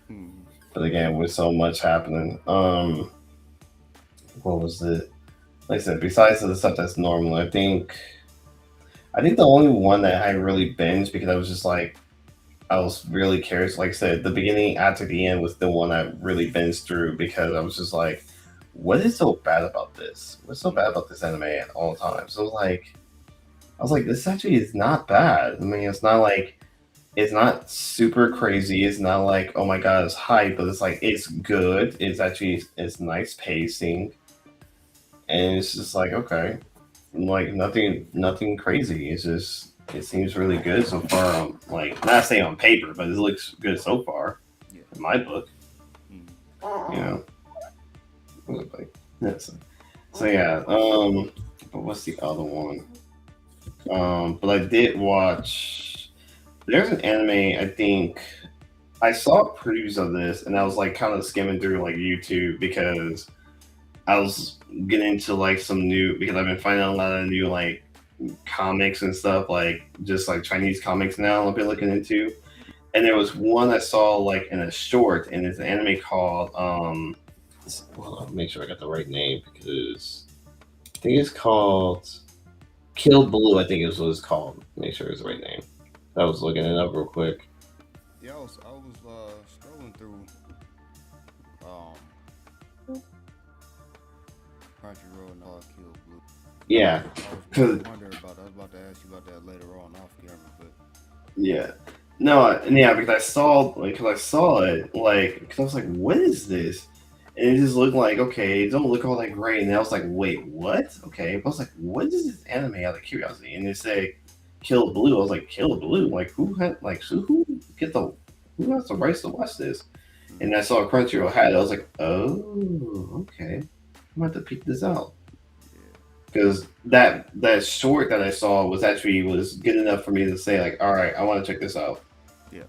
Hmm. But again, with so much happening, what was it? Like I said, besides the stuff that's normal, I think the only one that I really binged because I was just like I was really curious. Like I said, the beginning after the end was the one I really binged through because I was just like, what is so bad about this? What's so bad about this anime at all times? So I was like, this actually is not bad. I mean, it's not super crazy. It's not like, oh my god, it's hype, but it's like it's good. It's nice pacing, and it's just like okay, like nothing crazy. It's just it seems really good so far. Like not saying on paper, but it looks good so far Yeah. in my book. Hmm. You know, like so yeah. But what's the other one? But I did watch. There's an anime. I think I saw previews of this, and I was like kind of skimming through like YouTube because I was getting into like some new because I've been finding a lot of new like comics and stuff like just like Chinese comics now I've been looking into. And there was one I saw like in a short, and it's an anime called hold on, make sure I got the right name because I think it's called Kill Blue. I think is what it's called. Make sure it's the right name. I was looking it up real quick. Yeah, I was scrolling through Crunchyroll and Kill Blue. Yeah, I was because wondering about. I was about to ask you about that later on off camera, but yeah, no, yeah, because I saw it like because I was like, what is this? And it just looked like okay, it don't look all that great. And I was like, wait, what? Okay, but I was like, what is this anime? Out of curiosity, and they say Kill Blue. I was like, Kill Blue? Like who had like who get the who has the rights to watch this? And I saw Crunchyroll had it. I was like, oh, okay, I'm about to peek this out because that short that I saw was good enough for me to say like, all right, I want to check this out. yeah.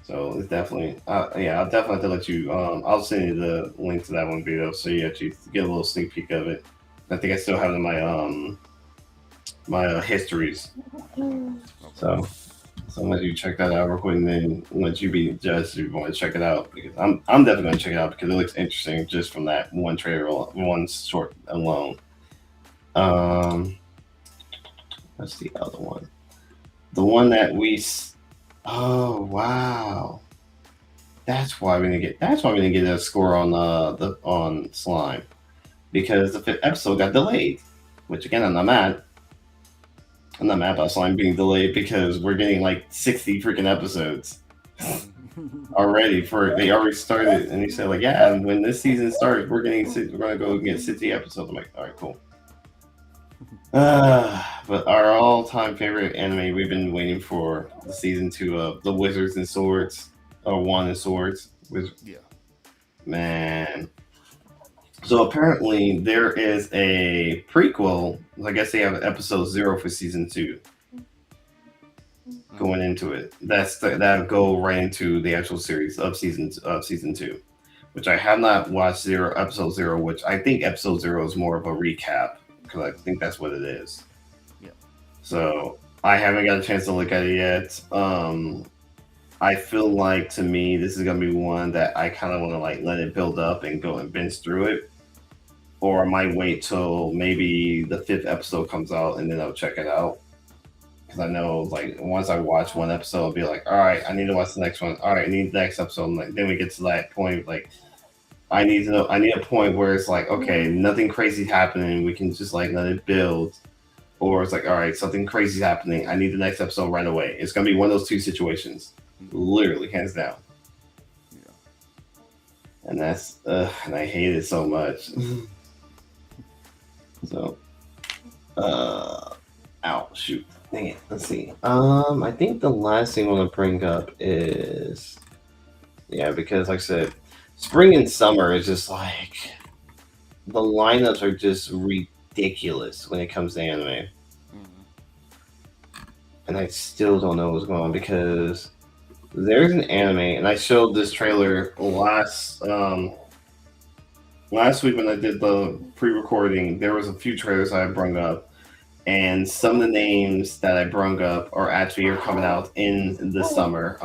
So it's definitely, yeah, I'll definitely have to let you. I'll send you the link to that one video so you actually get a little sneak peek of it. I think I still have it in my histories. So I'll let you check that out real quick, and then let you be judged if you want to check it out because I'm definitely going to check it out because it looks interesting just from that one trailer, one short alone. What's the other one? The one that oh wow. That's why we didn't get a score on on Slime. Because the 5th episode got delayed. Which again I'm not mad. I'm not mad about Slime being delayed because we're getting like 60 freaking episodes already they already started and he said like yeah, and when this season starts we're gonna go get 60 episodes. I'm like, alright, cool. But our all-time favorite anime we've been waiting for the season 2 of The Wizards and Swords or Wand and Swords. Yeah. Man. So apparently there is a prequel. I guess they have episode 0 for season 2 going into it. That'll go right into the actual series of season 2, which I have not watched episode 0, which I think episode 0 is more of a recap because I think that's what it is. Yeah. So I haven't got a chance to look at it yet. I feel like to me this is gonna be one that I kind of want to like let it build up and go and binge through it, or I might wait till maybe the 5th episode comes out and then I'll check it out. Because I know like once I watch one episode, I'll be like, all right, I need to watch the next one. All right, I need the next episode. And like, then we get to that point like. I need a point where it's like, okay, nothing crazy happening. We can just like let it build. Or it's like, all right, something crazy happening. I need the next episode right away. It's going to be one of those two situations. Literally, hands down. Yeah. And and I hate it so much. So, ow, shoot. Dang it. Let's see. I think the last thing I want to bring up is, yeah, because like I said, spring and summer is just like the lineups are just ridiculous. ridiculous when it comes to anime. Mm-hmm. And I still don't know what's going on because there's an anime, and I showed this trailer last week when I did the pre-recording. There was a few trailers I brung up, and some of the names that I brung up are coming out in the summer.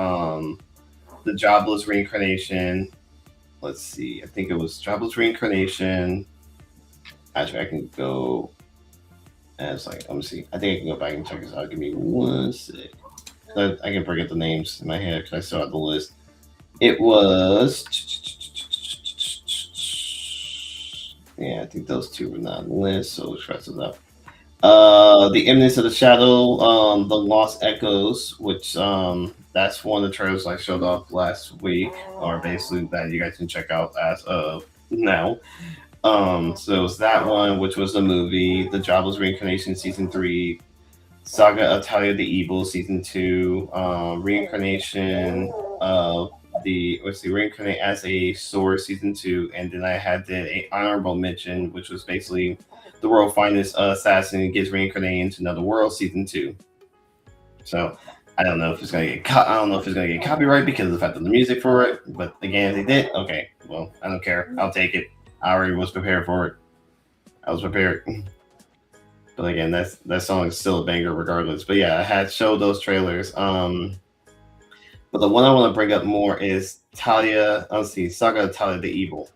The Jobless Reincarnation. Let's see. I think it was Jobless Reincarnation. Actually, I can go. As like, let me see. I think I can go back and check this out. Give me 1 sec. I can forget the names in my head because I still have the list. It was. Yeah, I think those two were not on the list, so let's try this out. The Eminence of the Shadow, The Lost Echoes, which that's one of the trailers I showed off last week, or basically that you guys can check out as of now. So it was that one, which was the movie, The Jobless Reincarnation Season 3, Saga of Talia the Evil Season 2, Reincarnation of Reincarnate as a Sword Season 2, and then I had a honorable mention, which was basically the world's finest assassin gets reincarnated into another world Season 2. So I don't know if it's gonna get copyright because of the fact of the music for it, but again, they did. Okay, well, I don't care. I'll take it. I already was prepared for it. I was prepared. But again, that song is still a banger regardless. But yeah, I had showed those trailers. But the one I want to bring up more is Talia. Let's see, Saga of Talia the Evil.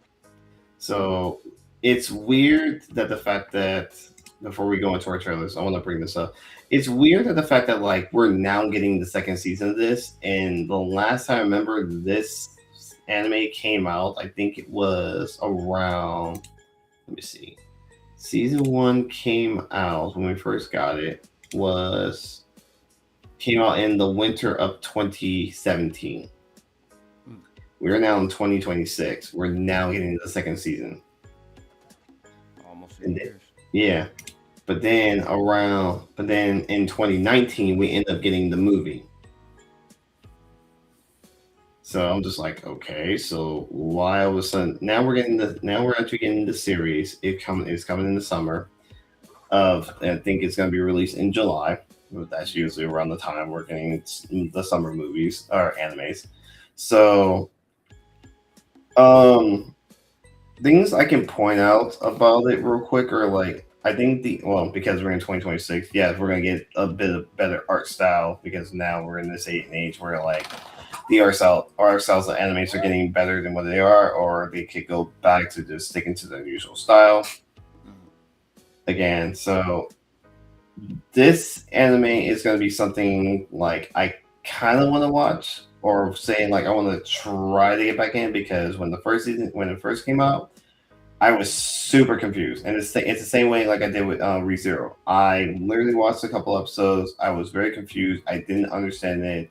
So it's weird that the fact that before we go into our trailers, I want to bring this up. It's weird that the fact that like we're now getting the second season of this, and the last time I remember this anime came out, I think it was around. Let me see. Season 1 came out when we first got it. Came out in the winter of 2017. We're now in 2026. We're now getting the second season. Almost And years. Yeah. But then in 2019 we end up getting the movie. So I'm just like, okay, so why all of a sudden now we're actually getting the series. It's coming in the summer I think it's gonna be released in July. That's usually around the time we're getting the summer movies or animes. So things I can point out about it real quick are like I think because we're in 2026, yeah, we're gonna get a bit of better art style because now we're in this age where like the art styles of animes are getting better than what they are, or they could go back to just sticking to their usual style. Again, so this anime is going to be something like I kind of want to watch, or saying like I want to try to get back in because when it first came out, I was super confused, and it's the same way like I did with ReZero. I literally watched a couple episodes. I was very confused. I didn't understand it,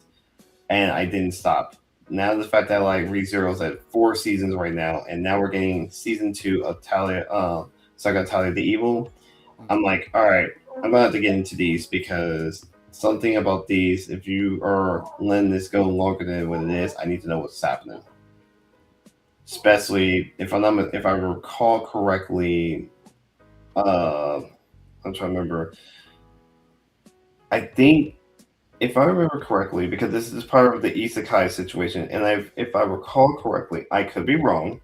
and I didn't stop. Now the fact that like ReZero's at 4 seasons right now, and now we're getting season 2 of Saga of Talia the Evil. I'm like, all right, I'm gonna have to get into these because something about these, if you are letting this go longer than what it is, I need to know what's happening. Especially if I recall correctly, I'm trying to remember. I think if I remember correctly, because this is part of the isekai situation, and if I recall correctly, I could be wrong.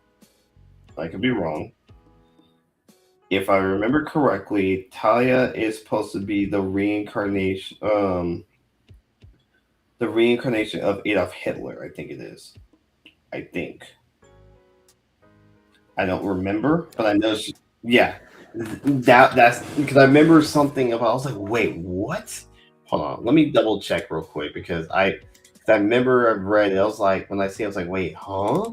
If I remember correctly, Talia is supposed to be the reincarnation of Adolf Hitler. I think it is. I think. I don't remember, but I know she. Yeah, that's because I remember something about. I was like, wait, what? Hold on, let me double check real quick because I remember I read it. I was like, when I see, it, I was like, wait, huh?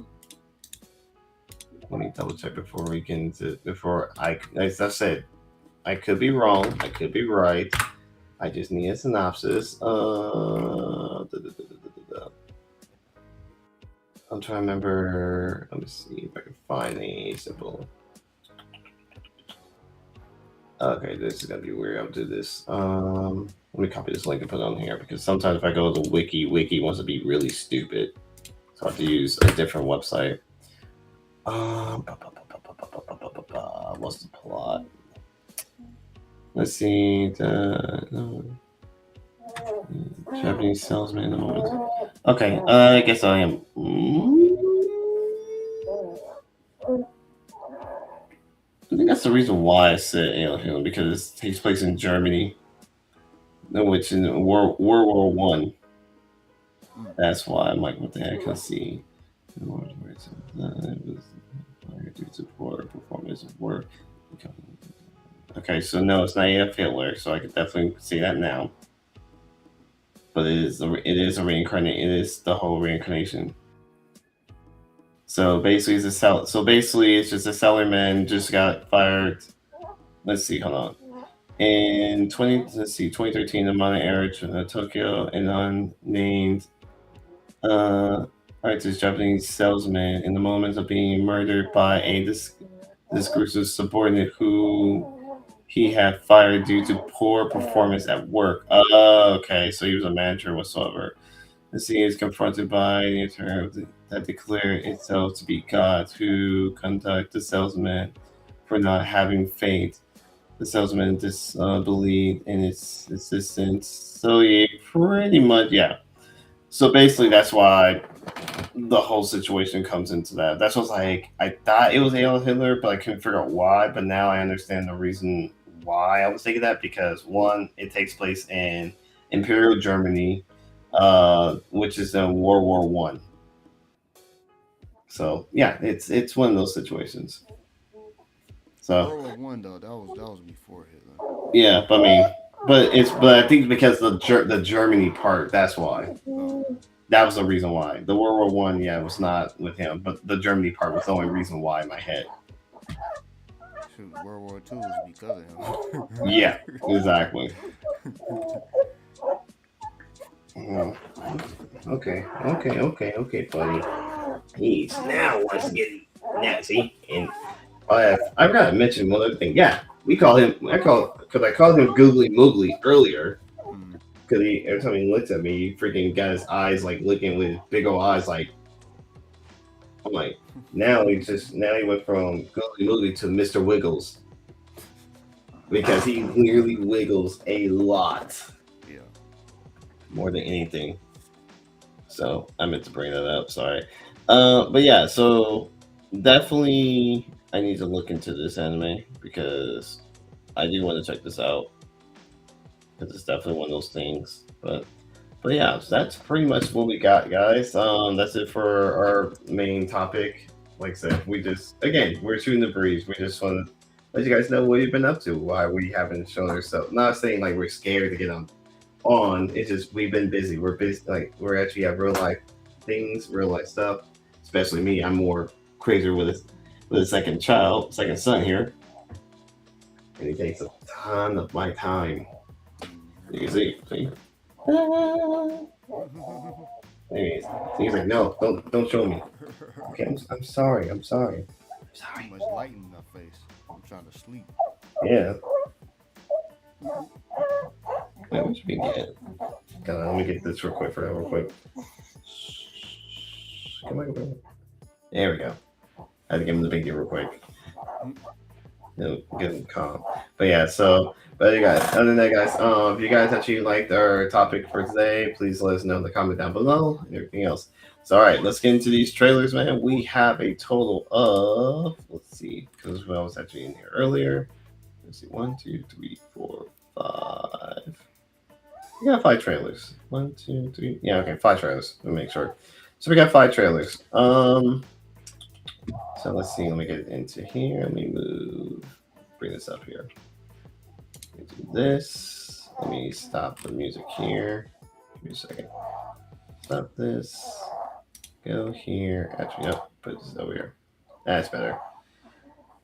Let me double check before we get into as I said, I could be wrong, I could be right. I just need a synopsis. I'm trying to remember. Let me see if I can find a simple. Okay, this is gonna be weird. I'll do this. Let me copy this link and put it on here because sometimes if I go to Wiki wants to be really stupid, so I have to use a different website. What's the plot? Let's see. Japanese salesman in the moment. Okay, I guess I am. I think that's the reason why I said Alien, because it takes place in Germany, which in World War One. That's why I'm like, what the heck? Let's see. Due to poor performance of work. Okay, so no, it's not Adolf Hitler, so I could definitely see that now. But it is a reincarnate. It is the whole reincarnation. So basically, it's just a cellarman just got fired. Let's see, hold on. In 2013, the modern era Tokyo, an unnamed artist Japanese salesman in the moment of being murdered by a disgruntled subordinate who he had fired due to poor performance at work. Okay, so he was a manager whatsoever. The scene is confronted by the attorney that declare itself to be God who conduct the salesman for not having faith. The salesman disbelieved in its existence. So yeah, pretty much, yeah. So basically, that's why the whole situation comes into that. That's what's like, I thought it was Adolf Hitler, but I couldn't figure out why. But now I understand the reason why I was thinking that, because one, it takes place in Imperial Germany, which is in World War One. So yeah, it's one of those situations. So World War One though, that was before Hitler. yeah, but I mean, but I think because the Germany part, that's why. That was the reason why. The World War One, yeah, was not with him, but the Germany part was the only reason why in my head. Shoot, World War Two was because of him. Yeah, exactly. Okay, buddy. He's now wants to get Nazi, and I forgot to mention one other thing. Yeah, I called him Googly Moogly earlier. Because every time he looks at me, he freaking got his eyes like looking with big old eyes. Like, I'm like, now he went from Googly Moogly to Mr. Wiggles, because he clearly wiggles a lot. Yeah. More than anything. So I meant to bring that up. Sorry. But yeah, so definitely I need to look into this anime, because I do want to check this out. Because it's definitely one of those things. But yeah, so that's pretty much what we got, guys. That's it for our main topic. Like I said, we're shooting the breeze. We just want to let you guys know what we've been up to, why we haven't shown ourselves. Not saying like we're scared to get on. It's just we've been busy. We're busy. Like, we're actually have real life things, real life stuff. Especially me, I'm more crazier with a second son here, and it takes a ton of my time. You can see. Anyways, he's like, no, don't show me. Okay, I'm sorry. Too much light in my face. I'm trying to sleep. Yeah. Wait, what should we get? Let me get this real quick. Come on. There we go. I had to give him the big deal real quick. Get him calm. But yeah, but you guys, other than that, guys, if you guys actually liked our topic for today, please let us know in the comment down below and everything else. So, all right, let's get into these trailers, man. We have a total of, let's see, because I was actually in here earlier. Let's see, 1, 2, 3, 4, 5. We got 5 trailers. 1, 2, 3. Yeah, okay, 5 trailers. Let me make sure. So we got 5 trailers. So let's see. Let me get into here. Let me bring this up here. Let me do this. Let me stop the music here. Give me a second. Stop this. Go here. Actually, no. Put this over here. That's better.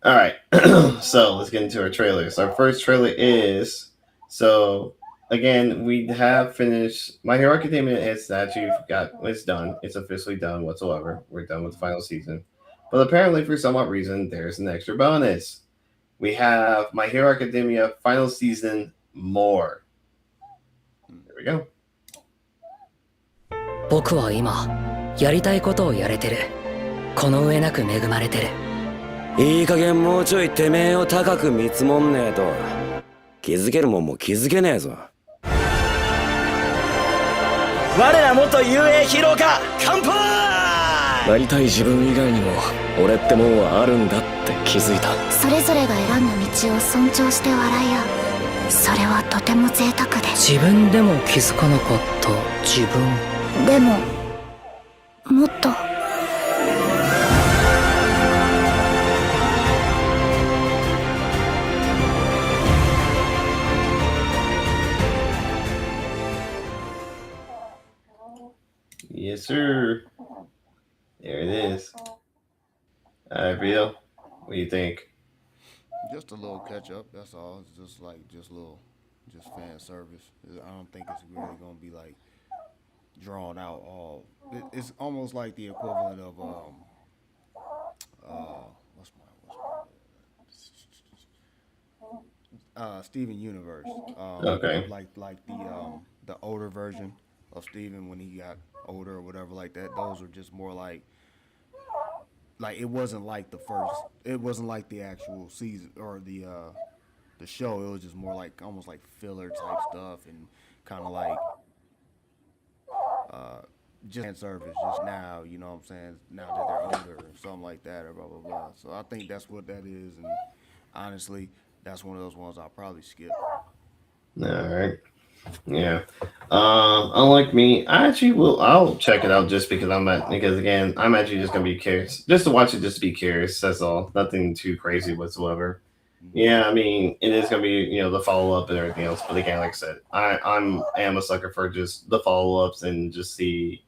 All right. So let's get into our trailers. Our first trailer is, so again, we have finished My Hero Academia. It's done. It's officially done whatsoever. We're done with the final season. But apparently, for some odd reason, there's an extra bonus. We have My Hero Academia final season more. There we go. 僕は今やりたいことをやれてる。この上なく恵まれてる。いい加減もうちょいてめえを高く見積もんねえと気づけるもんも気づけねえぞ。我ら元雄英ヒーローか乾杯。なりたい自分以外にも俺ってもんはあるんだって気づいた。それぞれが選んだ道を尊重して笑い合う。それはとても贅沢で、自分でも気づかなかった自分。でももっとYes, sir. There it is. All right, Bill. What do you think? Just a little catch up. That's all. It's just fan service. I don't think it's really gonna be like drawn out all. It's almost like the equivalent of Steven Universe. Okay. Like the older version of Steven when he got older or whatever like that. Those are just more like it wasn't like the first. It wasn't like the actual season or the show. It was just more like almost like filler type stuff and kind of like just fan service just now. You know what I'm saying? Now that they're older or something like that or blah blah blah. So I think that's what that is, and honestly, that's one of those ones I'll probably skip. All right. Yeah. Unlike me, I'll check it out just because I'm actually just gonna be curious. Just to watch it, just to be curious, that's all. Nothing too crazy whatsoever. Yeah, I mean it is gonna be, the follow up and everything else. But again, like I said, I am a sucker for just the follow ups and just see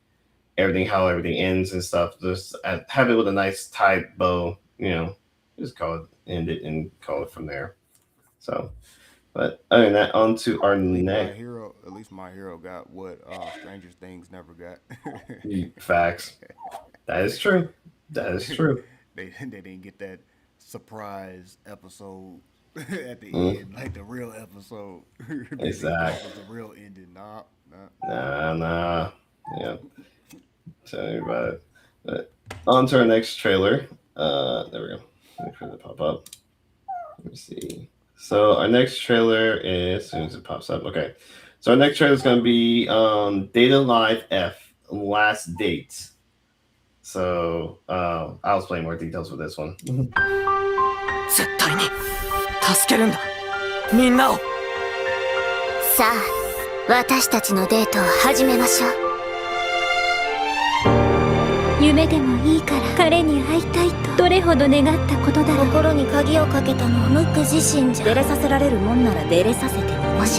how everything ends and stuff. Just have it with a nice tight bow, just end it and call it from there. So but other than that, on to our next. At least my hero got what Stranger Things never got. Facts. That is true. They didn't get that surprise episode at the end, like the real episode. Exactly. The real ending. Nah. Nah. Yeah. Tell you about it. But on to our next trailer. There we go. Wait for it to pop up. Let me see. So our next trailer is, as soon as it pops up. Okay. So our next trailer is going to be Data Live F Last Date. So I'll explain more details for this one. 絶対に助けるんだみんなを。さあ私たちのデートを始めましょう。夢でもいいから彼に会いたいとどれほど願ったことだろう。心に鍵をかけたのはムック自身じゃ。出れさせられるもんなら出れさせて教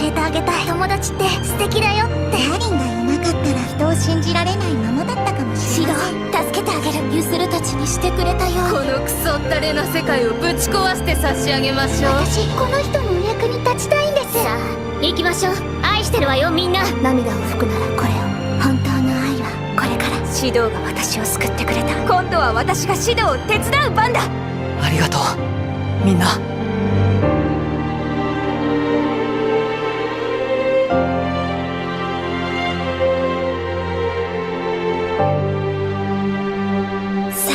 えてあげたい。友達って素敵だよって。ダリンがいなかったら人を信じられないままだったかもしれません。助けてあげる。ユスルたちにしてくれたよ。このクソったれな世界をぶち壊して差し上げましょう。私この人のお役に立ちたいんです。さあ行きましょう。愛してるわよみんな。涙を拭くならこれを。本当の愛はこれから。指導が私を救ってくれた。今度は私が指導を手伝う番だ。ありがとうみんな。さ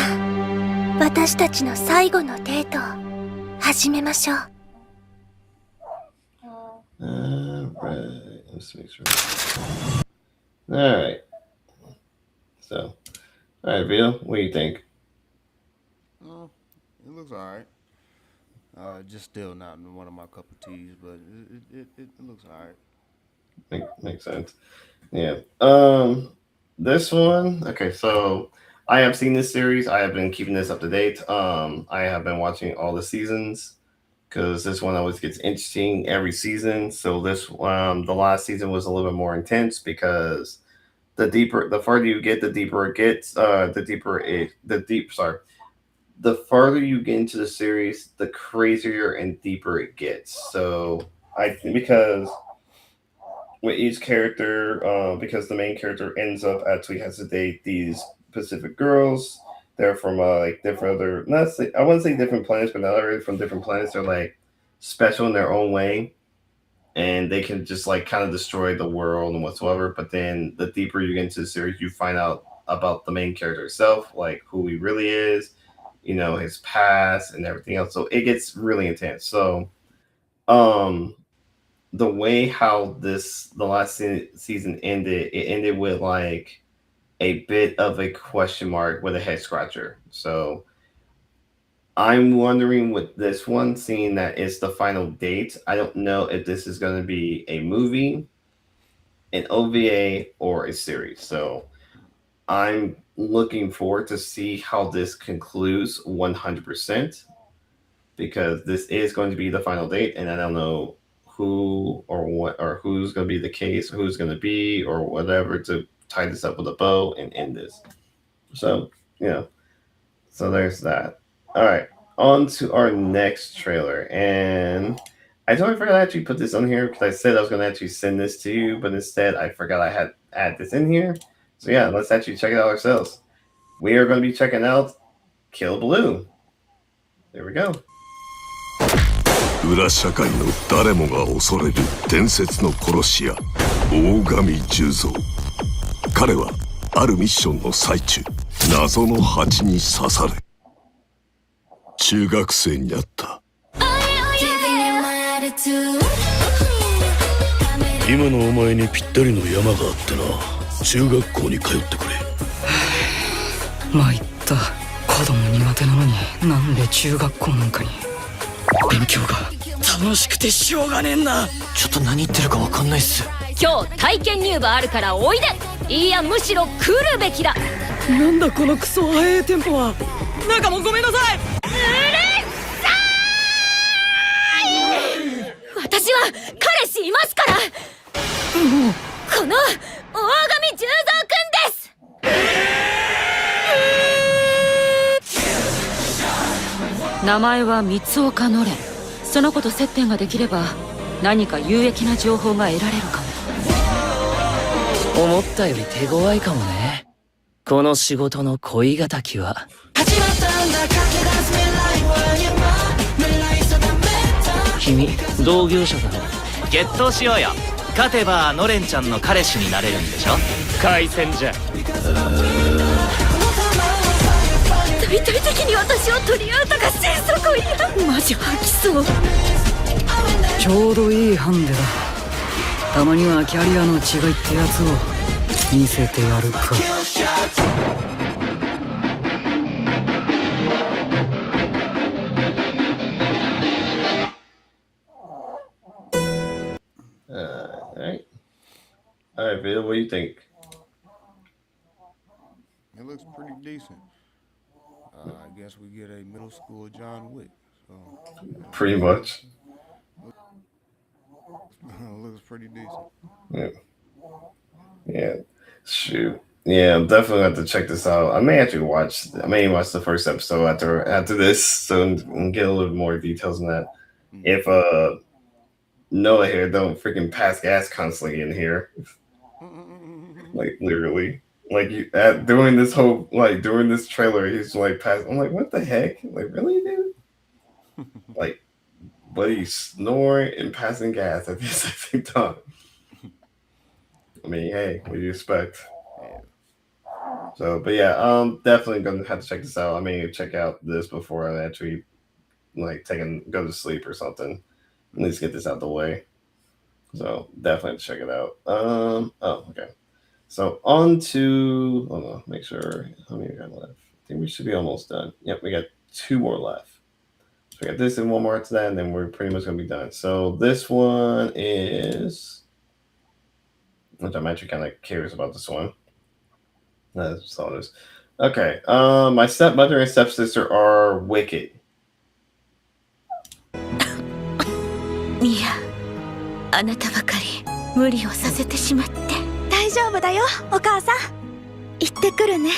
あ私たちの最後のデートを始めましょう。Alright, let's make sure. Alright. So, alright, Bill, what do you think? It looks alright. Just still not one of my cup of teas, but it looks alright. Makes sense. Yeah. This one. Okay, so I have seen this series. I have been keeping this up to date. I have been watching all the seasons because this one always gets interesting every season. So this the last season was a little bit more intense because the farther you get, the deeper it gets. The farther you get into the series, the crazier and deeper it gets. So I think because with each character, because the main character ends up actually has to date these specific girls. They're from different other, I wouldn't say different planets, but not really from different planets. They're like special in their own way, and they can just like kind of destroy the world and whatsoever. But then the deeper you get into the series, you find out about the main character itself, like who he really is, his past and everything else. So it gets really intense. So the way how the last season ended, it ended with like a bit of a question mark with a head scratcher. So I'm wondering with this one, seeing that it's the final date, I don't know if this is going to be a movie, an OVA, or a series. So I'm looking forward to see how this concludes 100%, because this is going to be the final date, and I don't know who or what or who's going to be the case, or who's going to be, or whatever, to tie this up with a bow and end this. So, so there's that. All right, on to our next trailer. And I totally forgot to actually put this on here because I said I was going to actually send this to you, but instead I forgot I had add this in here. So yeah, let's actually check it out ourselves. We are going to be checking out Kill Blue. There we go. 裏社会の誰もが恐れる伝説の殺し屋大神十三。彼はあるミッションの最中謎の蜂に刺され中学生になった。今のお前にぴったりの山があってな。中学校に通ってくれ。参った。子供苦手なのになんで中学校なんかに。勉強が楽しくてしょうがねえんだ。ちょっと何言ってるか分かんないっす。今日体験入部あるからおいで。いやむしろ来るべきだ。なんだこのクソ速いテンポは。なんかもうごめんなさい。うるさい。私は彼氏いますから。この大神十三くんです。名前は三岡のれん。その子と接点ができれば何か有益な情報が得られるかも。思ったより手強いかもね。この仕事の恋敵は。君同業者だろ。決闘しようよ。勝てばのれんちゃんの彼氏になれるんでしょ。海鮮じゃ。大々的に私を取り合うとか心底嫌。マジ吐きそう。ちょうどいいハンデだ。たまにはキャリアの違いってやつを見せてやるか。All right, Bill, what do you think? It looks pretty decent. I guess we get a middle school John Wick. So, pretty much. Looks pretty decent. Yeah. Shoot. Yeah, I'm definitely have to check this out. I may watch the first episode after this, so and get a little more details on that. If Noah here don't freaking pass gas constantly in here, like literally. Like during this trailer, he's like passing. I'm like, what the heck? Like, really, dude? Like, but he's snoring and passing gas at the same time. I mean, hey, what do you expect? So, but yeah, I'm definitely gonna have to check this out. I may check out this before I actually like go to sleep or something. At least get this out the way. So definitely check it out. Oh, okay. So on to, hold on, make sure how many we got left. I think we should be almost done. Yep, we got 2 more left. So we got this and 1 more after that, and then we're pretty much gonna be done. So this one is, which I'm actually kind of curious about this one. That's all it is. Okay, my stepmother and stepsister are wicked. いや、あなたばかり無理をさせてしまって。大丈夫だよ、お母さん。行ってくるね。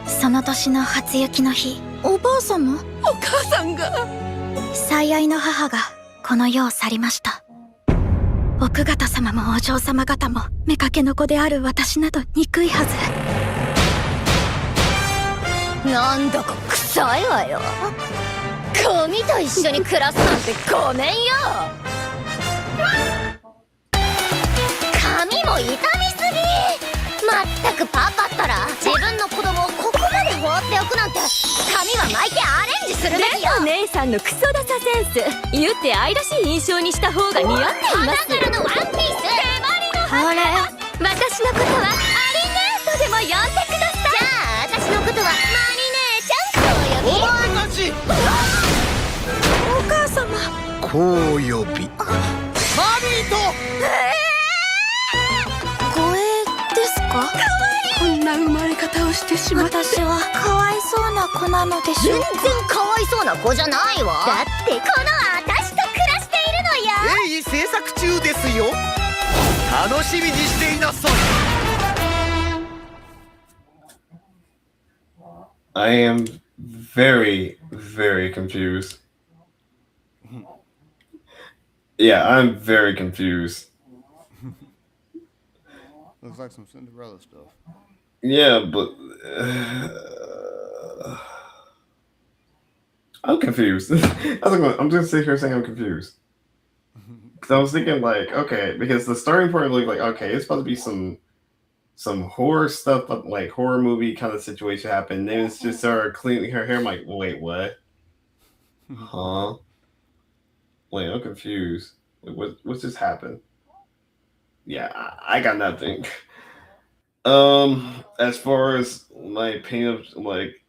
その年の初雪の日、おばあさんもお母さんが最愛の母がこの世を去りました。奥方様もお嬢様方も妾の子である私など憎いはず。なんだか臭いわよ。ゴミと一緒に暮らすなんてごめんよ。髪も傷みすぎ。まったくパパったら自分の子供をここまで放っておくなんて髪は巻いてあれンジするべきよ。姉さんのクソダサセンス、言って愛らしい印象にした方が似合っています。花からのワンピース、手まりの花。あれ、私のことはアリネートでも呼んでください。じゃあ私のことはマリ姉ちゃんとお呼び。お前たち、お母様、こう呼びマミーと護衛ですか？かわいい。こんな生まれ方をしてしまって。私はかわいそうな子なのでしょうか？全然かわいそうな子じゃないわ。だってこの私と暮らしているのよ。鋭意制作中ですよ。楽しみにしていなさい。 I am very, very confused. Yeah, I'm very confused. Looks like some Cinderella stuff. Yeah, but I'm confused. I'm just sitting here saying I'm confused. Because I was thinking like, okay, because the starting point looked like, okay, it's supposed to be some horror stuff, but like horror movie kind of situation happened. Then it's just her cleaning her hair. I'm like, wait, what? Huh? Wait, I'm confused. What just happened? Yeah, I got nothing. As far as my opinion of like,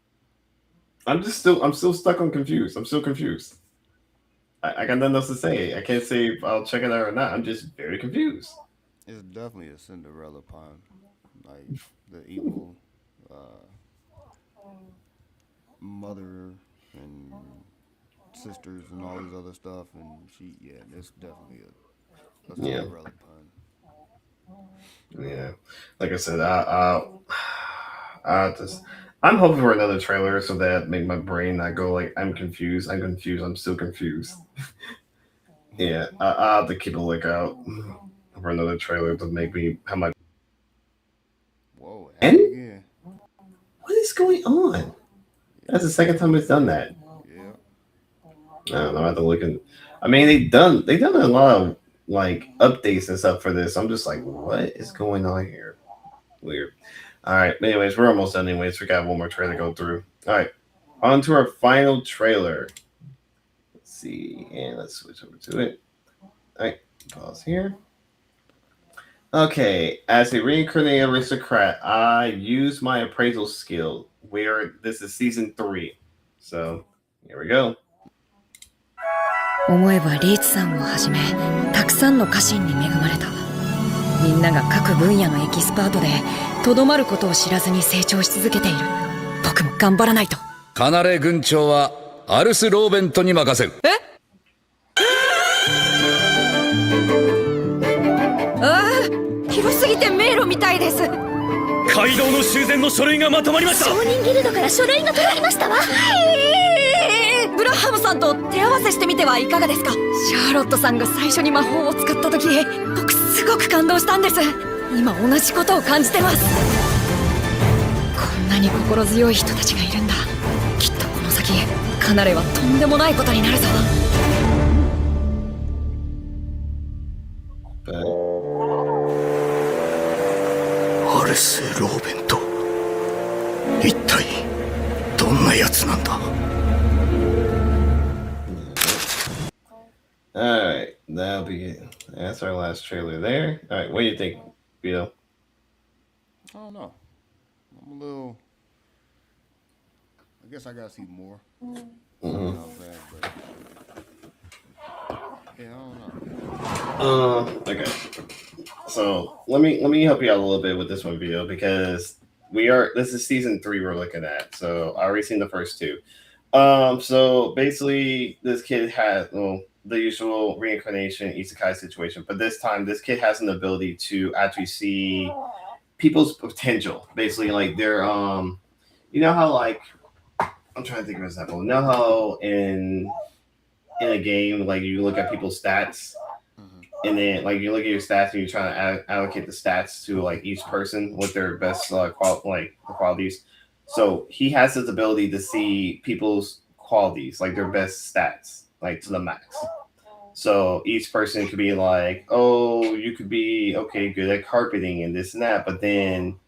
I'm still stuck on confused. I'm still confused. I got nothing else to say. I can't say if I'll check it out or not. I'm just very confused. It's definitely a Cinderella pun, like the evil mother and sisters and all this other stuff, and it's definitely a Cinderella pun. Yeah, like I said, I'm hoping for another trailer so that make my brain not go like I'm confused, I'm still confused. Yeah, I'll have to keep a lookout for another trailer to make me how my. Whoa! And what is going on? That's the second time it's done that. Yeah. I don't know. I have to look in. I mean, they've done a lot of like updates and stuff for this. I'm just like, what is going on here? Weird. All right. Anyways, we're almost done. Anyways, we got one more trailer to go through. All right, on to our final trailer. Let's see, and let's switch over to it. All right, pause here. Okay, as a reincarnated aristocrat, I use my appraisal skill. This is season 3, so here we go. 思えばリーチさんをはじめたくさんの家臣に恵まれた。みんなが各分野のエキスパートでとどまることを知らずに成長し続けている。僕も頑張らないと。カナレ軍長はアルス・ローベントに任せる。広すぎて迷路みたいです。街道の修繕の書類がまとまりました。商人ギルドから書類が届きましたわ。ブラハムさんと手合わせしてみてはいかがですか？シャーロットさんが最初に魔法を使った時、僕すごく感動したんです。今同じことを感じてます。こんなに心強い人たちがいるんだ。きっとこの先カナレはとんでもないことになるぞ。アルス・ローベント、一体どんなやつなんだ。Alright, that'll be it. That's our last trailer there. Alright, what do you think, Vito? I don't know. I'm a little. I guess I gotta see more. You know what I'm saying? But, yeah, I don't know. Okay. So let me help you out a little bit with this one, Vito, because this is season 3 we're looking at. So I already seen the first 2. So basically, this kid has the usual reincarnation isekai situation, but this time this kid has an ability to actually see people's potential. Basically, like they're you know how like I'm trying to think of an example. You know how in a game like you look at people's stats, and then like you look at your stats and you're trying to allocate the stats to like each person with their best qualities. So he has this ability to see people's qualities, like their best stats, like to the max. So each person could be like, oh, you could be okay, good at carpeting and this and that, but then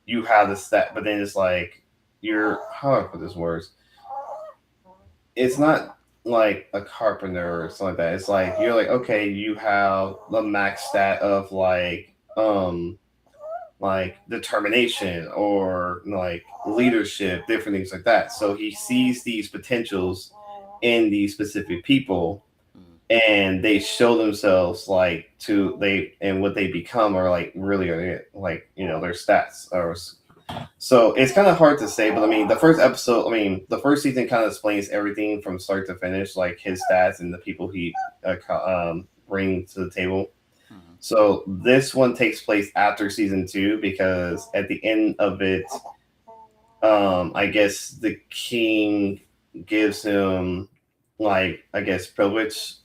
you have the stat, but then it's like how do I put this words? it's not like a carpenter or something like that. It's like you're like, okay, you have the max stat of like determination or like leadership, different things like that. So he sees these potentials in these specific people, and they show themselves like to they and what they become are like really like their stats are. So it's kind of hard to say, but I mean, the first season kind of explains everything from start to finish, like his stats and the people he bring to the table. So this one takes place after season 2 because at the end of it, I guess the king gives him like I guess privilege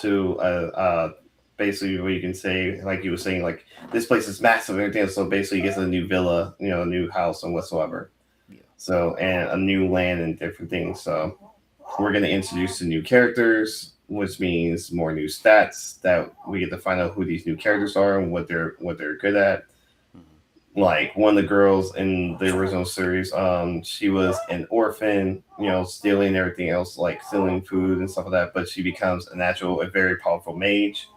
to basically what you can say, like you were saying, like this place is massive and everything. So basically, he gets a new villa, a new house and whatsoever. So and a new land and different things. So we're going to introduce some new characters, which means more new stats that we get to find out who these new characters are and what they're good at. Like one of the girls in the original series, she was an orphan, stealing everything else, like stealing food and stuff like that. But she becomes a very powerful mage.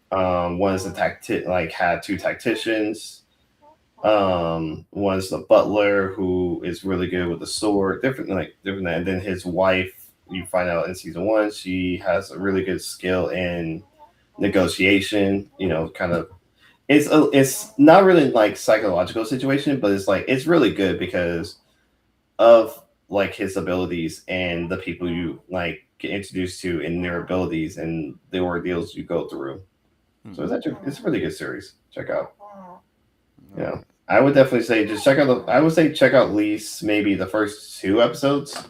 One is had 2 tacticians. One's the butler who is really good with the sword, different. And then his wife, you find out in season 1, she has a really good skill in negotiation. Kind of. It's not really like psychological situation, but it's really good because of like his abilities and the people you like get introduced to in their abilities and the ordeals you go through. So it's a really good series. Check out. I would definitely say just check out check out at least maybe the first 2 episodes.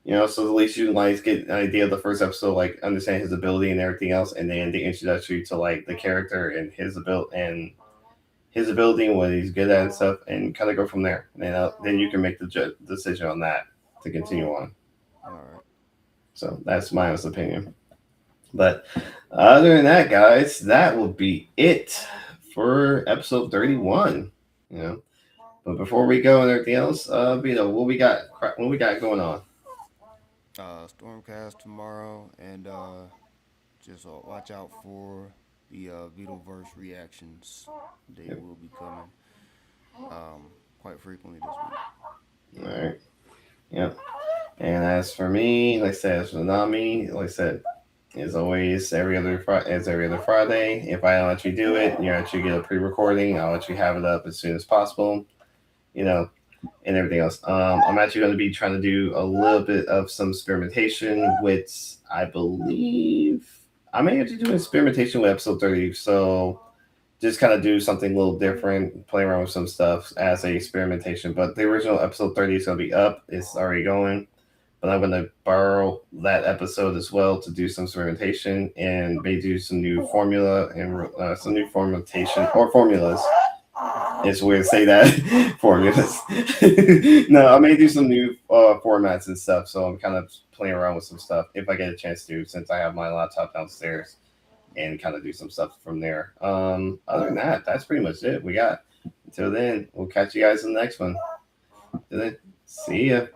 So at least you like get an idea of the first episode, like understand his ability and everything else, and then they introduce you to like the character and his ability and what he's good at and stuff, and kind of go from there. And then you can make the decision on that to continue on. All right. So that's my honest opinion. But other than that, guys, that will be it for episode 31. But before we go and everything else, Vito, what we got going on? Stormcast tomorrow, and just watch out for the Vitoverse reactions. They will be coming quite frequently this week. All right. Yep. And as for me, like I said, as for Noonami, like I said, as always, every other Friday. If I don't actually do it, you actually get a pre-recording. I'll actually have it up as soon as possible. And everything else. I'm actually going to be trying to do a little bit of some experimentation with, I believe, I may actually do experimentation with episode 30. So just kind of do something a little different, play around with some stuff as a experimentation. But the original episode 30 is going to be up. It's already going. But I'm going to borrow that episode as well to do some experimentation and maybe do some new formula and some new formulas. It's weird to say that. Formulas. No, I may do some new formats and stuff. So I'm kind of playing around with some stuff if I get a chance to, since I have my laptop downstairs, and kind of do some stuff from there. Other than that, that's pretty much it we got. Until then, we'll catch you guys in the next one. Until then, see ya.